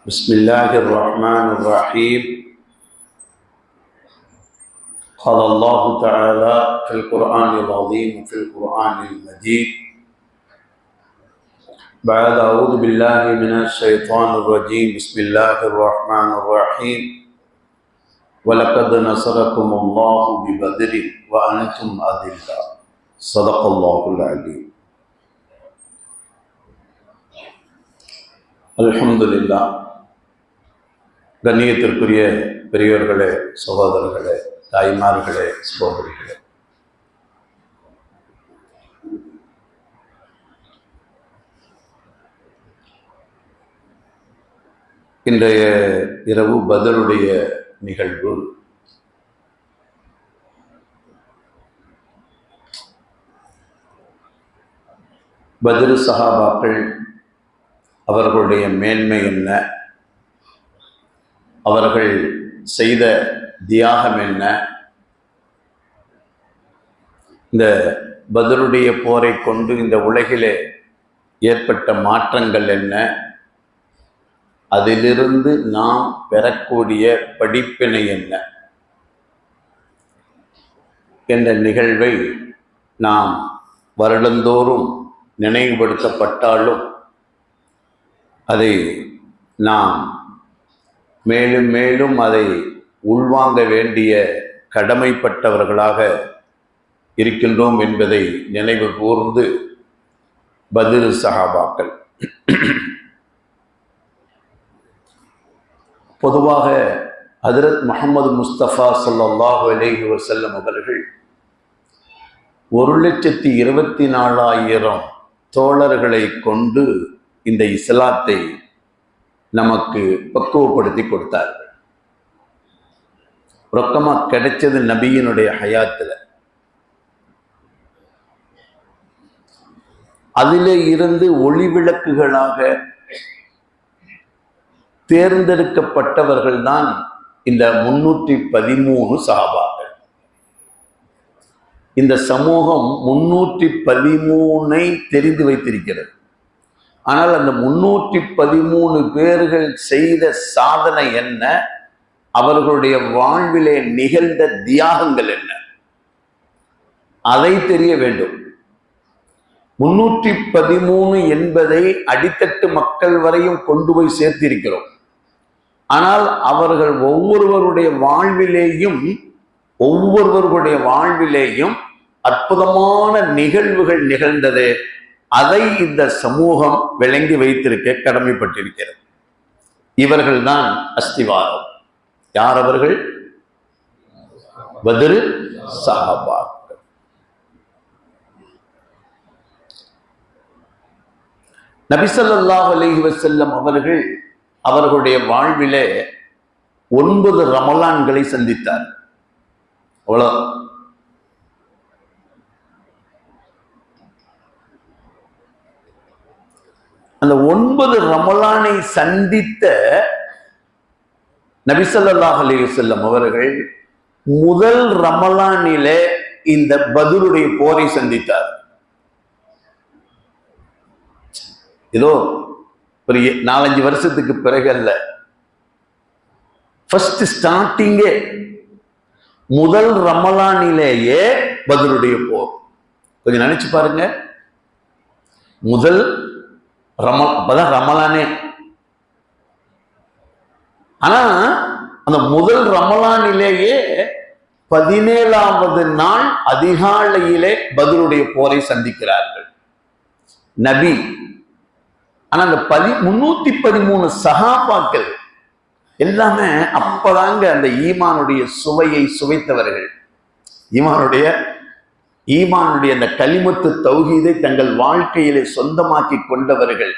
بسم الله الرحمن الرحيم. قال الله تعالى في القرآن العظيم وفي القرآن المجيد بعد أعوذ بالله من الشيطان الرجيم. بسم الله الرحمن الرحيم. ولقد نصركم الله ببدر وأنتم أذلة. صدق الله العليم. الحمد لله. கண்ணியத்திற்குரிய பெரியோர்களே, சகோதரர்களே, தாய்மார்களே, சகோதரிகளே, இன்றைய இரவு பத்ருடைய நிகழ்வு பத்ரு சஹாபாக்கள் அவர்களுடைய மேன்மை என்ன, அவர்கள் செய்த தியாகம் என்ன, இந்த பத்ருடைய போரை கொண்டு இந்த உலகிலே ஏற்பட்ட மாற்றங்கள் என்ன, அதிலிருந்து நாம் பெறக்கூடிய படிப்பினை என்ன என்ற நிகழ்வை நாம் வருடந்தோறும் நினைவுபடுத்தப்பட்டாலும் அதை நாம் மேலும் மேலும் அதை உள்வாங்க வேண்டிய கடமைப்பட்டவர்களாக இருக்கின்றோம் என்பதை நினைவு கூர்ந்து பத்ரு சஹாபாக்கள், பொதுவாக ஹஜ்ரத் முஹம்மது முஸ்தபா ஸல்லல்லாஹு அலைஹி வஸல்லம் அவர்கள் 1,24,000 தோழர்களை கொண்டு இந்த இஸ்லாத்தை நமக்கு பக்குவப்படுத்தி கொடுத்தார்கள். ரொக்கமாக கிடைச்சது நபியினுடைய ஹயாத்தில். அதிலே இருந்து ஒளிவிளக்குகளாக தேர்ந்தெடுக்கப்பட்டவர்கள் தான் இந்த 313 சஹாபாக்கள். இந்த சமூகம் 313 தெரிந்து வைத்திருக்கிறது. ஆனால் அந்த 313 பேர்கள் செய்த சாதனை என்ன, அவர்களுடைய வாழ்விலே நிகழ்ந்த தியாகங்கள் என்ன, அதை தெரிய வேண்டும். 313 என்பதை அடித்தட்டு மக்கள் வரையும் கொண்டு போய் சேர்த்திருக்கிறோம். ஆனால் அவர்கள் ஒவ்வொருவருடைய வாழ்விலேயும் அற்புதமான நிகழ்வுகள் நிகழ்ந்தது. அதை இந்த சமூகம் விளங்கி வைத்திருக்க கடமைப்பட்டிருக்கிறது. இவர்கள்தான் அஸ்திவாரம். யார் அவர்கள்? பத்ரு சஹாபாக்கள். நபி ஸல்லல்லாஹு அலைஹி வஸல்லம் அவர்கள் அவர்களுடைய வாழ்விலே 9 ரமலான்களை சந்தித்தார். அவ்வளோ. அந்த 9 ரமலானை சந்தித்த நபி ஸல்லல்லாஹு அலைஹி வஸல்லம் அவர்கள் முதல் ரமலானிலே இந்த பத்ருடைய போரை சந்தித்தார். ஏதோ ஒரு 4-5 வருஷத்துக்கு பிறகு அல்ல, ஃபர்ஸ்ட் ஸ்டார்டிங்கே முதல் ரமலானிலேயே பத்ருடைய போர். கொஞ்சம் நினைச்சு பாருங்க. முதல் அப்பதான் ரமலானே. ஆனா அந்த முதல் ரமலானிலேயே 17வது நாள் அதிகாலையிலே பத்ருடைய போரை சந்திக்கிறார்கள் நபி. ஆனா அந்த 313 சஹாபாக்கள் எல்லாமே அப்பதாங்க அந்த ஈமானுடைய சுவையை சுவைத்தவர்கள். ஈமானுடைய அந்த கலிமத்து தௌஹீதை தங்கள் வாழ்க்கையிலே சொந்தமாக்கி கொண்டவர்கள்.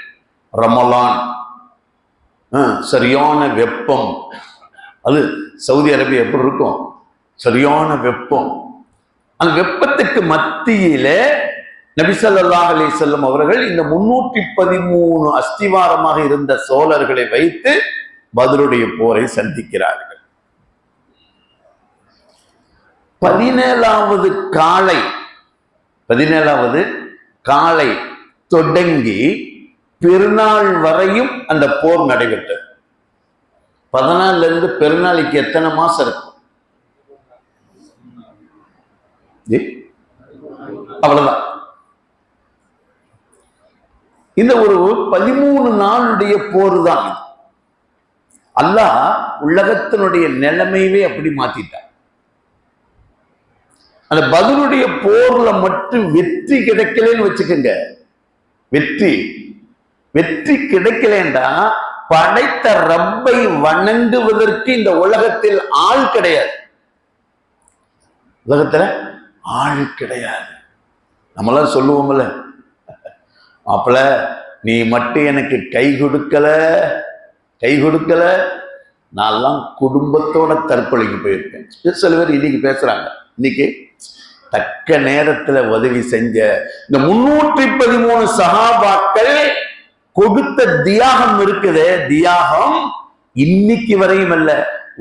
ரமலான், சரியான வெப்பம். அது சவுதி அரேபியா எப்படி இருக்கும்? சரியான வெப்பம். அந்த வெப்பத்துக்கு மத்தியிலே நபி ஸல்லல்லாஹு அலைஹி வஸல்லம் அவர்கள் இந்த 313 அஸ்திவாரமாக இருந்த சோழர்களை வைத்து பத்ருடைய போரை சந்திக்கிறார்கள். 17வது காலை தொடங்கி பெருநாள் வரையும் அந்த போர் நடைபெற்றது. 14 இருந்து பெருநாளைக்கு எத்தனை மாசம் இருக்கும்? அவ்வளவுதான். இந்த ஒரு 13 நாளுடைய போர் தான். அல்லாஹ் உலகத்தினுடைய நிலைமையவே அப்படி மாத்திட்டார். அந்த பத்ருடைய போர்ல மட்டும் வெற்றி கிடைக்கலன்னு வச்சுக்கோங்க. வெற்றி கிடைக்கலண்டா படைத்த ரப்பை வணங்குவதற்கு இந்த உலகத்தில் ஆள் கிடையாது. உலகத்துல ஆள் கிடையாது. நம்மளாம் சொல்லுவோம்ல, அப்பல நீ மட்டும் எனக்கு கை கொடுக்கல நான்லாம் குடும்பத்தோட தற்கொலைக்கு போயிருக்கேன். சில பேர் இன்னைக்கு பேசுறாங்க. இன்னைக்கு தக்க நேரத்துல உதவி செஞ்ச இந்த 313 சஹாபாக்கள் கொடுத்த தியாகம் இருக்குதே, தியாகம் இன்னைக்கு வரையும் அல்ல,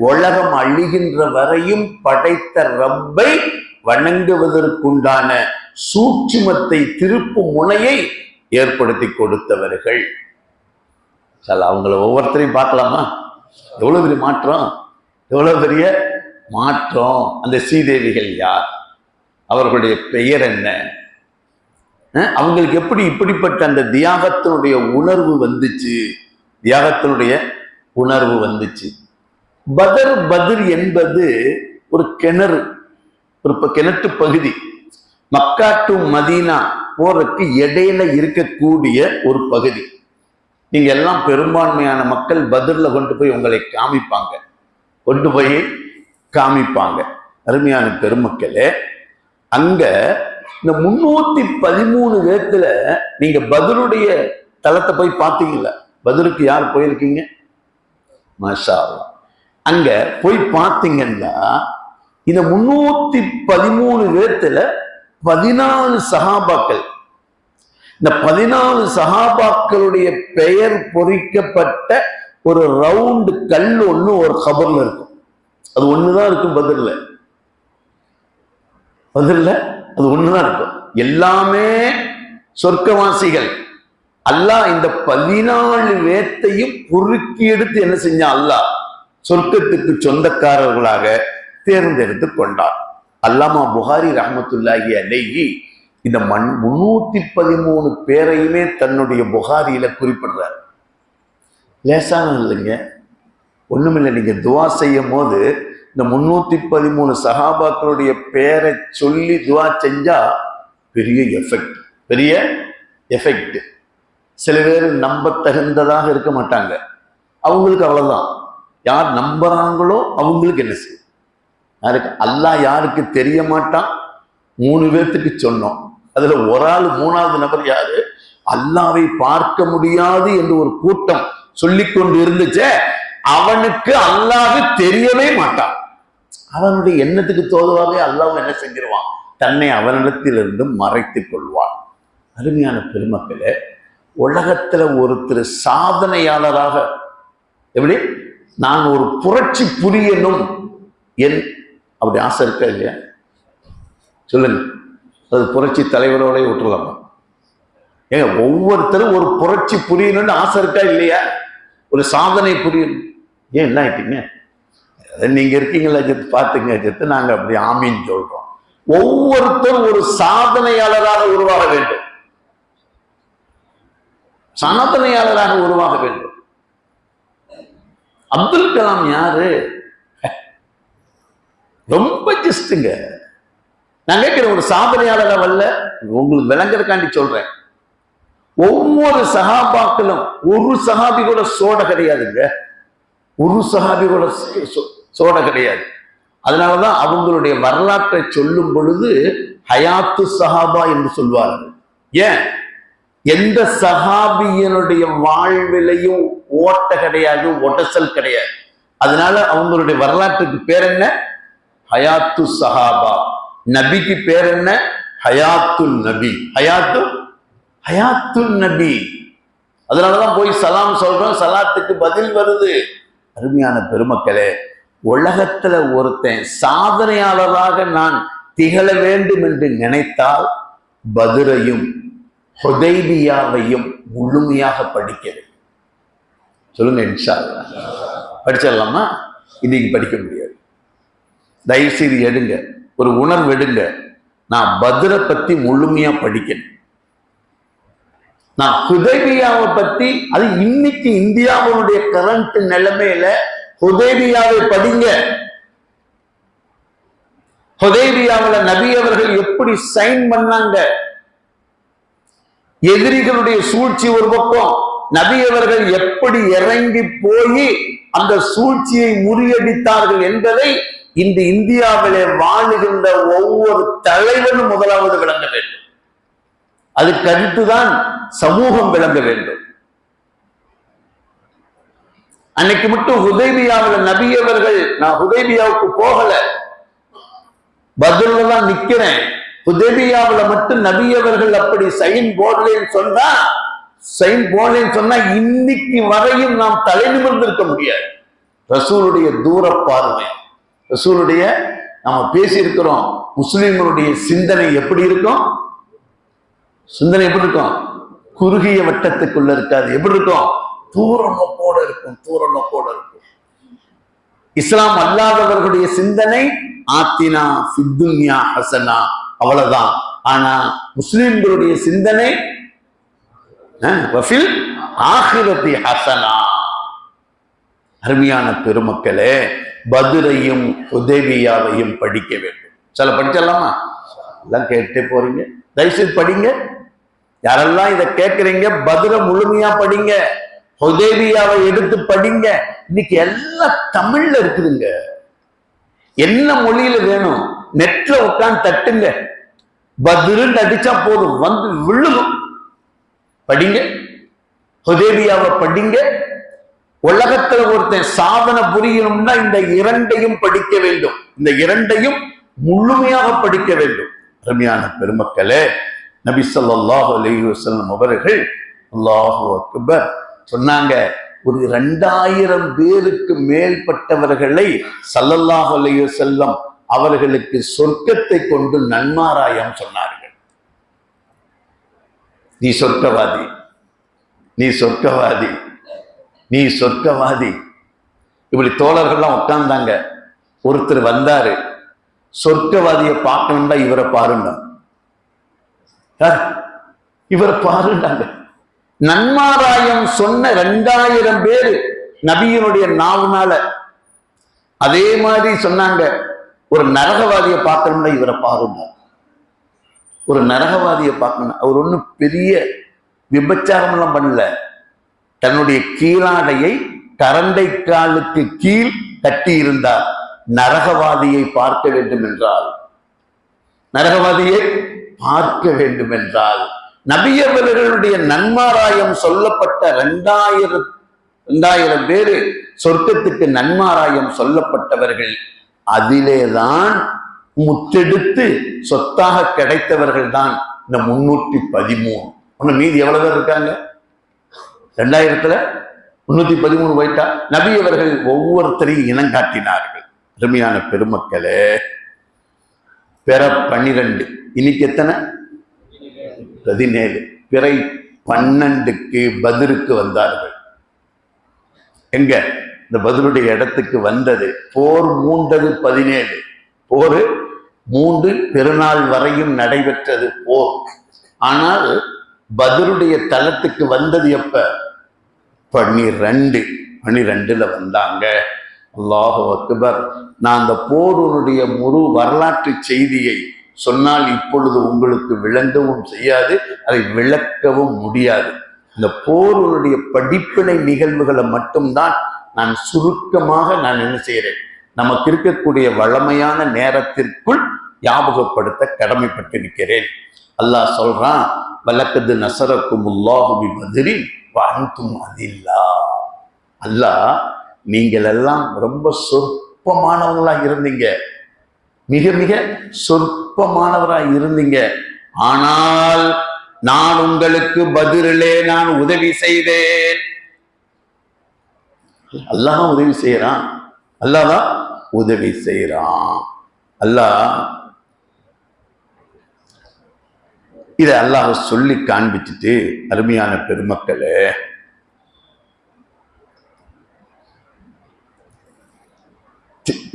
உலகம் அழிகின்ற வரையும் படைத்த ரப்பை வணங்குவதற்குண்டான சூட்சுமத்தை, திருப்பு முனையை ஏற்படுத்தி கொடுத்தவர்கள். அவங்கள ஒவ்வொருத்தரையும் பார்க்கலாமா? எவ்வளவு பெரிய மாற்றம். அந்த ஸ்ரீதேவிகள் யார்? அவர்களுடைய பெயர் என்ன? அவங்களுக்கு எப்படி இப்படிப்பட்ட அந்த தியாகத்தினுடைய உணர்வு வந்துச்சு? பத்ர் என்பது ஒரு கிணறு, ஒரு கிணற்று பகுதி. மக்கா டு மதீனா போறதுக்கு இடையில இருக்கக்கூடிய ஒரு பகுதி. நீங்க எல்லாம் பெரும்பான்மையான மக்கள் பத்ர்ல கொண்டு போய் உங்களை காமிப்பாங்க. அருமையான பெருமக்களே, அங்க இந்த 313 பேத்துல நீங்க பத்ருடைய தலத்தை போய் பார்த்தீங்கல்ல? பத்ருக்கு யார் போயிருக்கீங்க? மாஷா அல்லாஹ். அங்க போய் பார்த்தீங்கன்னா இந்த 313 பேத்துல 14 சஹாபாக்கள், இந்த 14 சஹாபாக்களுடைய பெயர் பொறிக்கப்பட்ட ஒரு ரவுண்டு கல் ஒண்ணு ஒரு கபர்ல இருக்கும். அது ஒண்ணுதான் இருக்கும் பத்ர்ல. அது ஒண்ணுதான் இருக்கும். எல்லாமே சொர்க்கவாசிகள். அல்லாஹ் இந்த 14 பேத்தையும் பொறுக்கி எடுத்து என்ன செஞ்சான்? அல்லாஹ் சொர்க்கத்துக்கு சொந்தக்காரர்களாக தேர்ந்தெடுத்து கொண்டார். அல்லாமா புகாரி ரஹ்மத்துல்லாஹி அலைஹி இந்த 313 பேரையுமே தன்னுடைய புகாரியில குறிப்பிடுறார். லேசான இல்லைங்க, ஒண்ணுமில்லை. நீங்க துவா செய்யும் போது இந்த 313 சஹாபாக்களுடைய பேரை சொல்லி துவா செஞ்சா பெரிய எஃபெக்ட். சில பேர் நம்ப தகுந்ததாக இருக்க மாட்டாங்க. அவங்களுக்கு அவ்வளவுதான். யார் நம்புறாங்களோ அவங்களுக்கு என்ன செய்யும்? யாருக்கு? அல்லாஹ் யாருக்கு தெரிய மாட்டான்? 3 பேர்த்துக்கு சொன்னோம். அதுல ஒரு ஆள், 3வது நபர் யாரு? அல்லாவை பார்க்க முடியாது என்று ஒரு கூட்டம் சொல்லிக்கொண்டு இருந்துச்சே, அவனுக்கு அல்லாஹ் தெரியவே மாட்டான். அவனுடைய எண்ணத்துக்கு தோதுவாக அல்லாஹ் என்ன செஞ்சிருவான்? தன்னை அவனிடத்திலிருந்து மறைத்துக் கொள்வான். அருமையான பெருமக்களே, உலகத்துல ஒருத்தர் சாதனையாளராக, எப்படி நான் ஒரு புரட்சி புரியணும் அப்படி ஆசை இருக்கா இல்லையா? சொல்லுங்க. அது புரட்சி தலைவரோட விட்டுருலாமா? ஏங்க, ஒவ்வொருத்தரும் ஒரு புரட்சி புரியணும்னு ஆசை இருக்கா இல்லையா? ஒரு சாதனை புரியணும். ஏன் என்ன ஆயிட்டீங்க? நீங்க இருக்கீங்களா ஜெத்து? பாத்துங்க ஜெத்து, நாங்க அப்படி ஆமீன்னு சொல்றோம். ஒவ்வொருத்தரும் ஒரு சாதனையாளராக உருவாக வேண்டும். அப்துல் கலாம் யாரு? ரொம்ப ஜஸ்ட்டுங்க. நான் கேட்கிற ஒரு சாதனையாளர் வரல, உங்களுக்கு விளங்குறதுக்காண்டி சொல்றேன். ஒவ்வொரு சஹாபாக்களும் ஒரு சஹாபி கூட சோட கிடையாதுங்க. அதனாலதான் அவங்களுடைய வரலாற்றை சொல்லும் பொழுது ஹயாத்து சஹாபா என்று சொல்வார்கள். ஏன்? எந்த சஹாபியனுடைய வாழ்விலையும் ஓட்ட கிடையாது, ஒட்டசல் கிடையாது. அதனால அவங்களுடைய வரலாற்றுக்கு பேர் என்ன? ஹயாத்து சஹாபா. நபிக்கு பேர் என்ன? ஹயாத்துல் நபி. ஹயாத்துல் நபி. அதனாலதான் போய் சலாம் சொல்றோம், சலாத்துக்கு பதில் வருது. அருமையான பெருமக்களே, உலகத்துல ஒருத்தன் சாதனையாளராக நான் திகழ வேண்டும் என்று நினைத்தால் பத்ரையும் ஹுதைபியாவையும் முழுமையாக படிக்கிறது. சொல்லுங்க இன்ஷா அல்லாஹ். படிச்சிடலாமா? இன்னைக்கு படிக்க முடியாது. தயவு செய்து எடுங்க, ஒரு உணர்வு எடுங்க. நான் பத்ரை பத்தி முழுமையா படிக்கணும். நான் ஹுதைபியாவை பத்தி, அது இன்னைக்கு இந்தியாவுடைய கரண்ட் நிலைமையில ஹுதைபியாவை படிங்க. ஹுதைபியாவுல நபி அவர்கள் எப்படி சைன் பண்ணாங்க, எதிரிகளுடைய சூழ்ச்சி ஒரு பக்கம், நபி அவர்கள் எப்படி இறங்கி போய் அந்த சூழ்ச்சியை முறியடித்தார்கள் என்பதை இந்த இந்தியாவிலே வாழுகின்ற ஒவ்வொரு தலைவனும் முதலாவது விளங்க வேண்டும். அதுக்கு அடுத்துதான் சமூகம் விளங்க வேண்டும். அன்னைக்கு மட்டும் ஹுதைபியாவில் நபி அவர்கள், நான் ஹுதைபியாவுக்கு போகல, பத்ர்ல தான் நிக்கிறேன், ஹுதைபியாவில் மட்டும் நபி அவர்கள் அப்படி சைன் போடலன்னு சொன்னா இன்னைக்கு வரையும் நாம் தலை நிமிர்ந்து இருக்க முடியாது. ரசூலுடைய தூர பார்வை, ரசூலுடைய, நாம பேசி இருக்கிறோம், முஸ்லிம்களுடைய சிந்தனை எப்படி இருக்கும்? சிந்தனை எப்படி இருக்கும்? குறுகிய வட்டத்துக்குள்ள இருக்காது. எப்படி இருக்கும்? தூர நோக்கோட இருக்கும், தூர நோக்கோட இருக்கும். இஸ்லாம் அல்லாதவர்களுடைய சிந்தனை ஆத்தினா ஃபித்துன்யா ஹசனா, அவ்வளவுதான். ஆனா முஸ்லிம்களுடைய சிந்தனை வஃபில் ஆகிரத்தி ஹசனா. அருமையான பெருமக்களே, பத்ரையும் ஹுதைபியாவையும் படிக்க வேண்டும். சில படிச்சிடலாமா? எல்லாம் கேட்டே போறீங்க, தயவுசெய்து படிங்க. யாரெல்லாம் இதை கேட்கறீங்க, பத்ரை முழுமையா படிங்க, ஹுதைபியாவை எடுத்து படிங்க. இன்னைக்கு எல்லாம் தமிழ்ல இருக்குதுங்க. என்ன மொழியில வேணும், நெட்ல உட்காந்து தட்டுங்க, பத்ருன்னு அடிச்சா போதும், வந்து விழுகும். படிங்க, ஹுதைபியாவை படிங்க. உலகத்துல ஒருத்தன் சாதனை புரியணும்னா இந்த இரண்டையும் படிக்க வேண்டும், இந்த இரண்டையும் முழுமையாக படிக்க வேண்டும். அருமையான பெருமக்களே, நபி ஸல்லல்லாஹு அலைஹி வஸல்லம் அவர்கள் அல்லாஹு அக்பர் சொன்னாங்க, ஒரு 2000 பேருக்கு மேற்பட்டவர்களை ஸல்லல்லாஹு அலைஹி வஸல்லம் அவர்களுக்கு சொர்க்கத்தை கொண்டு நன்மாராயம் சொன்னார்கள். நீ சொர்க்கவாதி, நீ சொர்க்கவாதி, நீ சொர்க்கவாதி. இப்படி தோழர்கள்லாம் உட்கார்ந்தாங்க. ஒருத்தர் வந்தாரு, சொர்க்கவாதியை பார்க்கணும்டா இவரை பாருங்க, இவரை பாருண்டாங்க. நன்மாராயம் சொன்ன 2000 பேர் நபியினுடைய நாவுனால. அதே மாதிரி சொன்னாங்க, ஒரு நரகவாதியை பார்க்கணும்னா இவரை பாருங்க. ஒரு நரகவாதியை பார்க்கணும், அவர் ஒன்றும் பெரிய விபச்சாரம் எல்லாம் பண்ணல, தன்னுடைய கீழாடையை கரண்டை காலுக்கு கீழ் கட்டி இருந்தார். நரகவாதியை பார்க்க வேண்டும் என்றால், நரகவாதியை பார்க்க வேண்டும் என்றால், நபியவர்களுடைய நன்மாராயம் சொல்லப்பட்ட 2000 பேரு சொர்க்கத்துக்கு நன்மாராயம் சொல்லப்பட்டவர்கள், அதிலேதான் முத்தெடுத்து சொத்தாக கிடைத்தவர்கள் தான் இந்த 313. மீதி எவ்வளவு பேர் இருக்காங்க? 2000த்துல 313 போயிட்டா. நபி அவர்கள் ஒவ்வொருத்தரையும் இனங்காட்டினார்கள். அருமையான பெருமக்களே, பிற 12, இன்னைக்கு எத்தனை? 17. பிறை 12க்கு பத்ருக்கு வந்தார்கள். எங்க? இந்த பத்ருடைய இடத்துக்கு வந்தது. போர் மூண்டது 17. போர் 3 பெருநாள் வரையும் நடைபெற்றது போர். ஆனால் பத்ருடைய தலத்துக்கு வந்தது எப்ப? 12ல வந்தாங்க. அல்லாஹு அக்பர். நான் அந்த போருடைய முழு வரலாற்று செய்தியை சொன்னால் இப்பொழுது உங்களுக்கு விளங்கவும் செய்யாது, அதை விளக்கவும் முடியாது. இந்த போருடைய படிப்பினை நிகழ்வுகளை மட்டும்தான் நான் சுருக்கமாக என்ன செய்கிறேன், நமக்கு இருக்கக்கூடிய வளமையான நேரத்திற்குள் ஞாபகப்படுத்த கடமைப்பட்டிருக்கிறேன். அல்லாஹ் சொல்றான், வலக்கது நஸரக்குமுல்லாஹு பிபத்ரின் வஅன்தும் அதில்லா. அல்லாஹ், நீங்கள் எல்லாம் ரொம்ப சொற்பமானவங்களா இருந்தீங்க, மிக மிக சொற்பமானவராக இருந்தீங்க. ஆனால் நான் உங்களுக்கு பத்ரிலே நான் உதவி செய்தேன். அல்லாஹ் உதவி செய்யறான், அல்லாஹ் தான் உதவி செய்யறான். அல்லாஹ் இதை அல்லாஹ் சொல்லி காண்பிச்சுட்டு, அருமையான பெருமக்களே,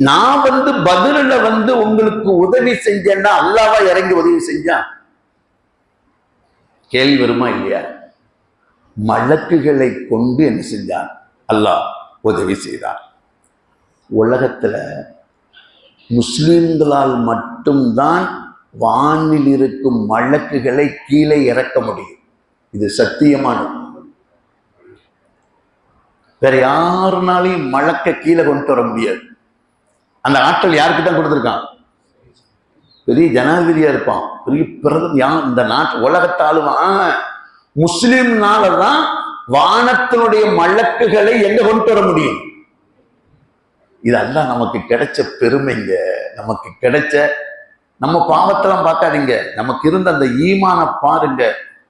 நான் பதில உங்களுக்கு உதவி செஞ்சேன்னா அல்லாஹ்வா இறங்கி உதவி செஞ்சான்? கேள்வி வருமா இல்லையா? மலக்குகளை கொண்டு என்ன செஞ்சான்? அல்லாஹ் உதவி செய்தான். உலகத்துல முஸ்லிம்களால் மட்டும்தான் வானில் இருக்கும் மலக்குகளை கீழே இறக்க முடியும். இது சத்தியமானது. வேற யாருனாலையும் மலக்க கீழே கொண்டு வர முடியாது. அந்த ஆற்றல் யாருக்கு தான் கொடுத்துருக்கான்? பெரிய ஜனாதிபதியா இருப்பான், பெரிய பிரதமர், இந்த நாட்டு உலகத்தாலுவான். முஸ்லிம்னாலதான் வானத்தினுடைய மலக்குகளை எங்க கொண்டு வர முடியும். இதெல்லாம் நமக்கு கிடைச்ச பெருமைங்க. நமக்கு கிடைச்ச, நம்ம பாவத்தெல்லாம் பார்க்காதீங்க, நமக்கு இருந்த அந்த ஈமான பாருங்க.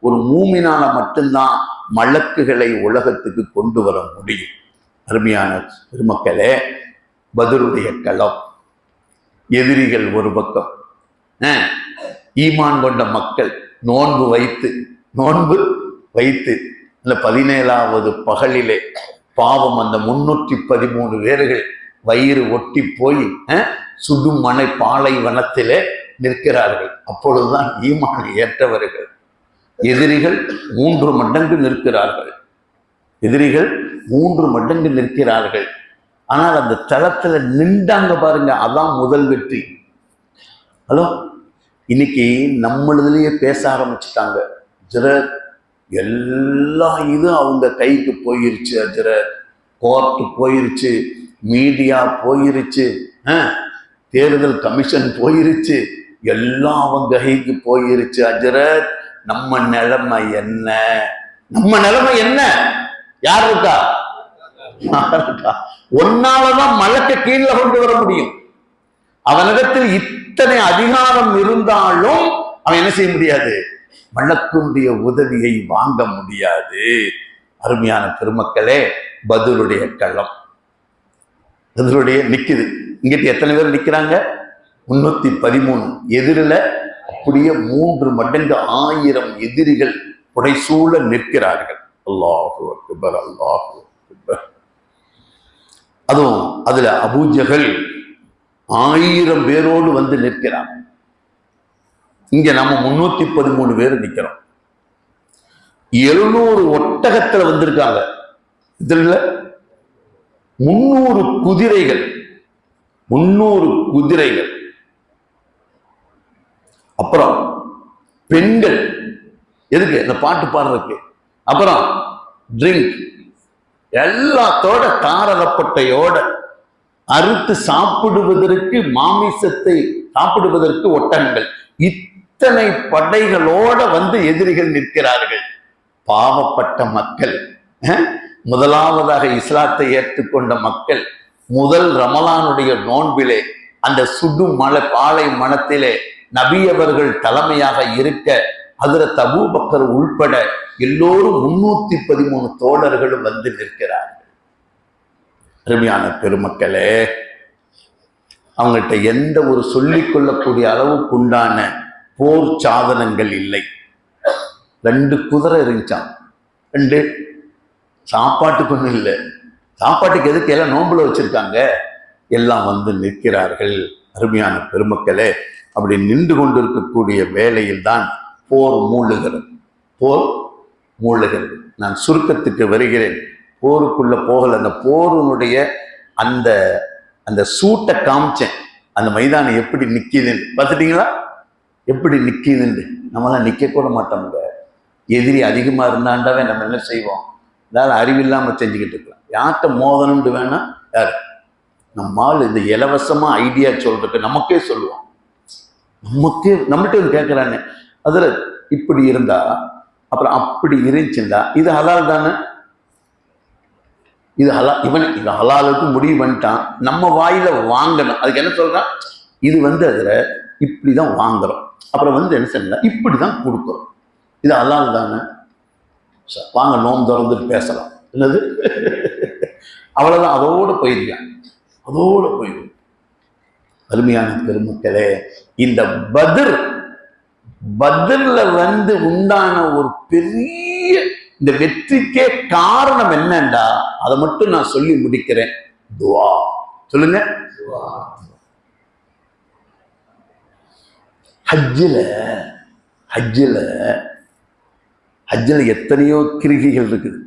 ஒரு மூமினால மட்டும்தான் மலக்குகளை உலகத்துக்கு கொண்டு வர முடியும். அருமையான பெருமக்களே, பத்ருடைய களம், எதிரிகள் ஒரு பக்கம், ஈமான் கொண்ட மக்கள் நோன்பு வைத்து அந்த 17வது பகலிலே பாவம் அந்த 313 பேர்கள் வயிறு ஒட்டி போய் சுடுமனை பாலைவனத்திலே நிற்கிறார்கள். அப்பொழுதுதான் ஈமான் ஏற்றவர்கள். எதிரிகள் 3 மடங்கு நிற்கிறார்கள். ஆனால் அந்த தளத்துல நின்றாங்க பாருங்க, அதான் முதல் வெற்றி. ஹலோ, இன்னைக்கு நம்மளதுலயே பேச ஆரம்பிச்சுட்டாங்க. ஹஜ்ரத், எல்லா இதுவும் அவங்க கைக்கு போயிருச்சு. ஹஜ்ரத், கோர்ட்டு போயிருச்சு, மீடியா போயிருச்சு, தேர்தல் கமிஷன் போயிருச்சு, எல்லாம் அவங்க கைக்கு போயிருச்சு. ஹஜ்ரத், நம்ம நிலைமை என்ன? யார் இருக்கா? ஒன்னாலதான் மலக்க கீழே கொண்டு வர முடியும். அவனிடத்தில் இத்தனை அதிகாரம் இருந்தாலும் அவன் என்ன செய்ய முடியாது? மலக்குடைய உதவியை வாங்க முடியாது. அருமையான பெருமக்களே, பத்ருடைய களம், பத்ருடைய நிக்குது. இங்கிட்ட எத்தனை பேர் நிக்கிறாங்க? 313. எதிரில அப்படியே 3 மடங்கு 1000 எதிரிகள் புடைசூழ நிற்கிறார்கள். அல்லாஹு அக்பர், அல்லாஹு அக்பர். அதுவும் அதுல அபூஜஹல் 1000 பேரோடு நிற்கிறான். இங்க நம்ம 313 பேர் நிக்கிறோம். 700 ஒட்டகத்துல வந்திருக்காங்க. இதுல 300 குதிரைகள். அப்புறம் பெண்கள், எதுக்கு? இந்த பாட்டு பாடுறதுக்கு. அப்புறம் ட்ரிங்க், எல்லாத்தோட தாரதப்பட்டையோட அறுத்து சாப்பிடுவதற்கு, மாமிசத்தை சாப்பிடுவதற்கு ஒட்டகங்கள். இத்தனை படைகளோட எதிரிகள் நிற்கிறார்கள். பாவப்பட்ட மக்கள், முதலாவதாக இஸ்லாத்தை ஏற்றுக்கொண்ட மக்கள், முதல் ரமலானுடைய நோன்பிலே அந்த சுடுமலை பாலை மனத்திலே நபி அவர்கள் தலைமையாக இருக்க, ஹஜ்ரத் அபூபக்கர் உள்பட எல்லோரும் 313 தோழர்களும் நிற்கிறார்கள். அருமையான பெருமக்களே, அவங்கள்ட்ட எந்த ஒரு சொல்லிக் கொள்ளக்கூடிய அளவுக்கு உண்டான போர் சாதனங்கள் இல்லை. 2 குதிரை இருந்துச்சான். 2 சாப்பாட்டுக்கு ஒன்றும் இல்லை. சாப்பாட்டுக்கு எதுக்கு? எல்லாம் நோன்புல வச்சிருக்காங்க. எல்லாம் நிற்கிறார்கள். அருமையான பெருமக்களே, அப்படி நின்று கொண்டிருக்கக்கூடிய வேளையில் தான் போர் மூழ்கிறது. நான் சுருக்கத்துக்கு வருகிறேன். போருக்குள்ள போகல. அந்த போருனுடைய அந்த சூட்டை காமிச்சேன். அந்த மைதானம் எப்படி நிக்குதுன்னு பார்த்துட்டீங்களா? எப்படி நிக்குதுன்னு. நம்மளாம் நிக்க கூட மாட்டோம்ங்க. எதிரி அதிகமா இருந்தாண்டாவே நம்ம என்ன செய்வோம்? அதாவது அறிவில்லாம செஞ்சுக்கிட்டு இருக்கலாம். யார்கிட்ட மோதணும்னு வேணா யாரு? நம்மால் இந்த இலவசமா ஐடியா சொல்றதுக்கு நமக்கே சொல்லுவோம். நம்மகிட்ட கேட்கிறாங்க, அதுல இப்படி இருந்தா, அப்புறம் அப்படி இருந்துச்சுண்டா, இது ஹலால் தானே? இது ஹலாலுக்கு முடிவு பண்ணிட்டான். நம்ம வாயில வாங்கணும். அதுக்கு என்ன சொல்றான்? இது அதுல இப்படிதான் வாங்குறோம். அப்புறம் என்ன செய்யலாம்? இப்படிதான் கொடுக்குறோம். இது ஹலால் தானே? வாங்க நோம்பு திறந்துட்டு பேசலாம். என்னது? அவ்வளவுதான். அதோட போயிருக்கான். அருமையான பெருமக்களே, இந்த பத்ர்ல உண்டான ஒரு பெரிய இந்த வெற்றிக்கே காரணம் என்னண்டா, அதை மட்டும் நான் சொல்லி முடிக்கிறேன். துவா. சொல்லுங்க. ஹஜ்ஜில் ஹஜ்ஜில் ஹஜ்ஜில் எத்தனையோ கிருகிகள் இருக்குது.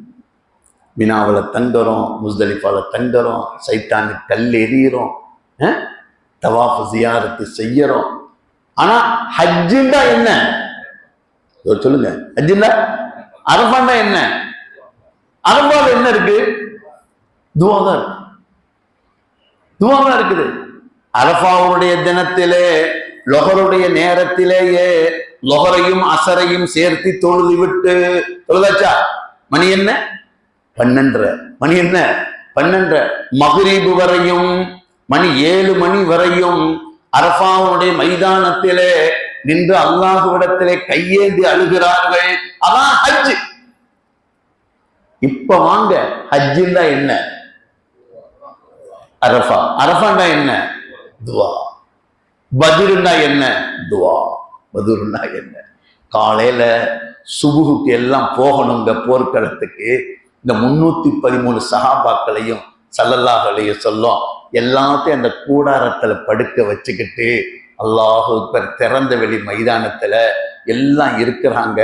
மினாவில் தங்குறோம், முஸ்தலிஃபாவில் தங்குறோம், சைத்தானுக்கு கல் எறிகிறோம், தவாஃப் ஜியாரத்து செய்யறோம். ஆனா ஹஜ்ஜுண்டா என்ன சொல்லுங்க? ஹஜ்ஜுண்டா அரஃபாண்டா என்ன? அரஃபால என்ன இருக்கு? துவா தான் இருக்கு. துவா தான் இருக்குது. அரஃபாவுடைய தினத்திலே லொஹருடைய நேரத்திலேயே லொஹரையும் அசரையும் சேர்த்து தொழுது விட்டு, தொழுதாச்சா? மணி என்ன? 12. மணி என்ன? 12. மக்ரிபு வரையும், மணி 7 மணி வரையும் அரஃபாவுடைய மைதானத்திலே நின்று அல்லாஹ்விடத்திலே கையேந்தி அழுகிறார்கள். அதான் ஹஜ். இப்ப வாங்க, ஹஜ்ஜின்னா என்ன? அரஃபா. அரஃபாண்டா என்ன? துவா. பத்ருன்னா என்ன? துவா. பத்ருன்னா என்ன? காலையில சுபுகுக்கு எல்லாம் போகணுங்க போர்க்களத்துக்கு. இந்த 313 சஹாபாக்களையும் ஸல்லல்லாஹு அலைஹி வஸல்லம் எல்லாத்தையும் அந்த கூடாரத்துல படுக்க வச்சுக்கிட்டு, அல்லாஹு அக்பர், திறந்த வெளி மைதானத்துல எல்லாம் இருக்கிறாங்க.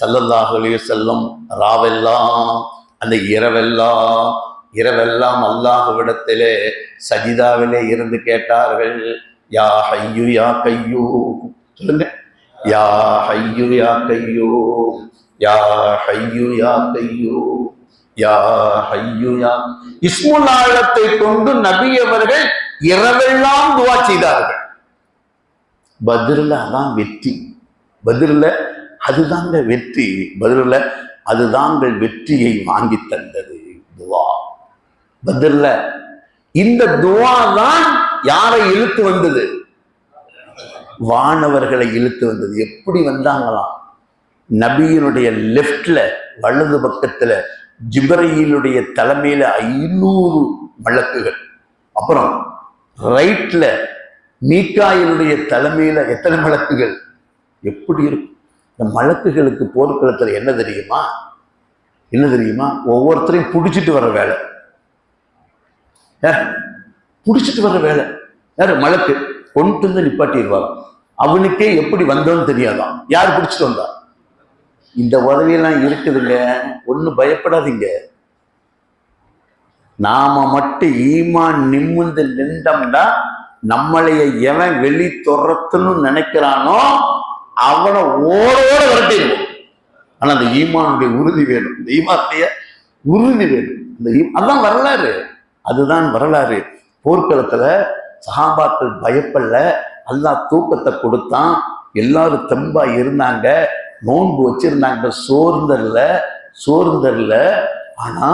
ஸல்லல்லாஹு அலைஹி வஸல்லம் ராவெல்லாம், அந்த இரவெல்லாம் அல்லாஹ்விடத்திலே சஜிதாவிலே இருந்து கேட்டார்கள். யா ஹய்யு யா கய்யூம். சொல்லுங்க. யா ஹய்யு யா கய்யூம், யா ஹய்யு யா கய்யூம், யா ஹய்யு யா. இஸ்முல் ஆலத்தை கொண்டு நபி அவர்கள் இரவெல்லாம் துவா செய்தார்கள். பத்ருல அதான் வெற்றி. பத்ருல அதுதாங்க வெற்றி. பத்ருல அதுதாங்கள் வெற்றியை வாங்கி தந்தது துவா. பத்ருல இந்த துவா தான் யாரை இழுத்து வந்தது? வானவர்களை இழுத்து வந்தது. எப்படி வந்தாங்களாம்? நபியினுடைய லெப்ட்ல, வலது பக்கத்துல ஜிப்ரீலுடைய தலைமையில 500 மலக்குகள், அப்புறம் ரைட்ல மீகாயிலுடைய தலைமையில எத்தனை மலக்குகள்? எப்படி இருக்கும்? இந்த மலக்குகளுக்கு போர்க்களத்துல என்ன தெரியுமா? என்ன தெரியுமா? ஒவ்வொருத்தரையும் புடிச்சிட்டு வர்ற வேலை. புடிச்சிட்டு வர்ற வேலை யாரு? மலக்கு. கொண்டு வந்து நிப்பாட்டிடுவாங்க. அவனுக்கே எப்படி வந்தோன்னு தெரியாதான். யார் பிடிச்சிட்டு வந்தா? இந்த உதவியெல்லாம் இருக்குதுங்க, ஒன்னும் பயப்படாதீங்க. நாம மட்டும் ஈமான் நிமிர்ந்து நின்றோம்னா, நம்மளைய எவன் வெளி துரத்துன்னு நினைக்கிறானோ அவனை ஓட விரட்டிடுவோம். ஆனா அந்த ஈமானுடைய உறுதி வேணும். இந்த ஈமானுடைய உறுதி வேணும். அதான் வரலாறு. அதுதான் வரலாறு. போர்க்களத்துல சஹாபாக்கள் பயப்படல. அல்லாஹ் தூக்கத்தை கொடுத்தான். எல்லாரும் தெம்பா இருந்தாங்க, நோன்பு வச்சிருந்தாங்க, சோர்ந்தர்ல. ஆனா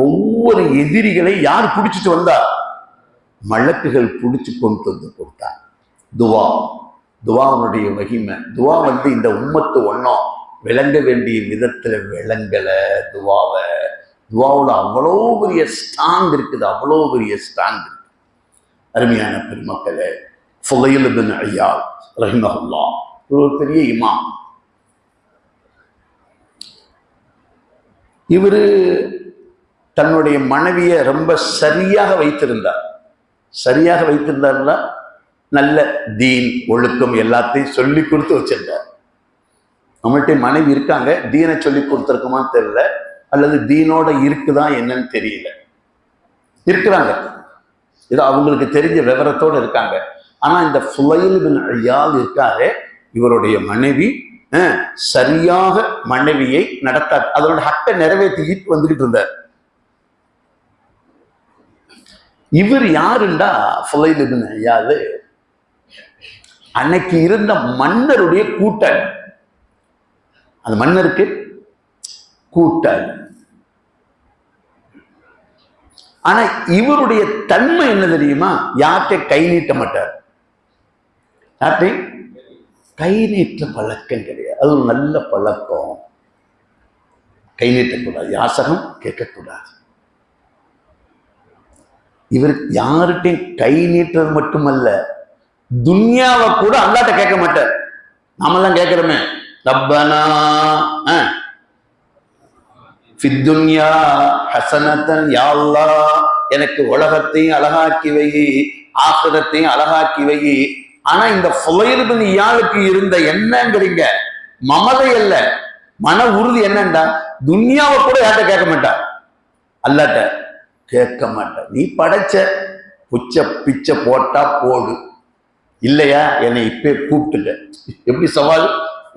ஒவ்வொரு எதிரிகளை யார் பிடிச்சிட்டு வந்தா? மலக்குகள் பிடிச்சு கொண்டு வந்து கொடுத்தாங்க. துவாவுடைய மகிமை. துவா இந்த உம்மத்து ஒன்றும் விளங்க வேண்டிய விதத்துல விளங்கல. துவாவுல அவ்வளோ பெரிய ஸ்ட்ராங் இருக்குது, அவ்வளோ பெரிய ஸ்ட்ராங் இருக்கு. அருமையான பெருமக்களே, ஃபுலைல் இப்னு ஐயாத் ரஹிமஹுல்லாஹ் ஒரு பெரிய இமாம். இவரு தன்னுடைய மனைவியை ரொம்ப சரியாக வைத்திருந்தார்ல. நல்ல தீன், ஒழுக்கம் எல்லாத்தையும் சொல்லி கொடுத்து வச்சிருந்தார். நம்மள்ட்ட மனைவி இருக்காங்க, தீனை சொல்லி கொடுத்துருக்குமான்னு தெரியல, அல்லது தீனோட இருக்குதா என்னன்னு தெரியல. இருக்கிறாங்க, ஏதோ அவங்களுக்கு தெரிஞ்ச விவரத்தோடு இருக்காங்க. ஆனா இந்த ஃபுலைல் இப்னு ஐயாத் இருக்காரு, இவருடைய மனைவி சரியாக மனைவியை நடத்தார். அதோட ஹக்கை நிறைவேற்றிட்டு வந்துகிட்டு இருந்தார். இவர் யாருண்டா ஃபுலைல் இப்னு ஐயாத் அன்னைக்கு இருந்த மன்னருடைய கூட்டாளி. அந்த மன்னருக்கு கூட்டாளி. ஆனா இவருடைய தன்மை என்ன தெரியுமா? யார்கிட்ட கை நீட்ட மாட்டார். யார்கிட்டையும் கை நீட்ட பழக்கம் கிடையாது. அது ஒரு நல்ல பழக்கம். கை நீட்டக்கூடாது, யாசகம் கேட்கக்கூடாது. இவர் யார்கிட்டையும் கை நீட்டுறது மட்டுமல்ல, துன்யாவை கூட அல்லாஹ்ட்ட கேட்க மாட்டார். நாமெல்லாம் கேட்கிறோமே, ரப்பனா ஃபித் துன்யா ஹஸனத்தன், யா அல்லாஹ் எனக்கு உலகத்தையும் அழகாக்கி வை, ஆகிரத்தையும் அழகாக்கி வை. ஆனா இந்த ஃபுலைல் பின் இயாலுக்கு இருந்த என்னங்கிறீங்க மமதை அல்ல, மன உறுதி என்னண்டா, துன்யாவை கூட யார்கிட்ட கேட்க மாட்டா, அல்லாட்ட கேட்க மாட்டா. நீ படைச்ச புச்ச பிச்சை போட்டா போடு, இல்லையா என்னை இப்ப கூப்பிட்டுட்ட. எப்படி சவால்,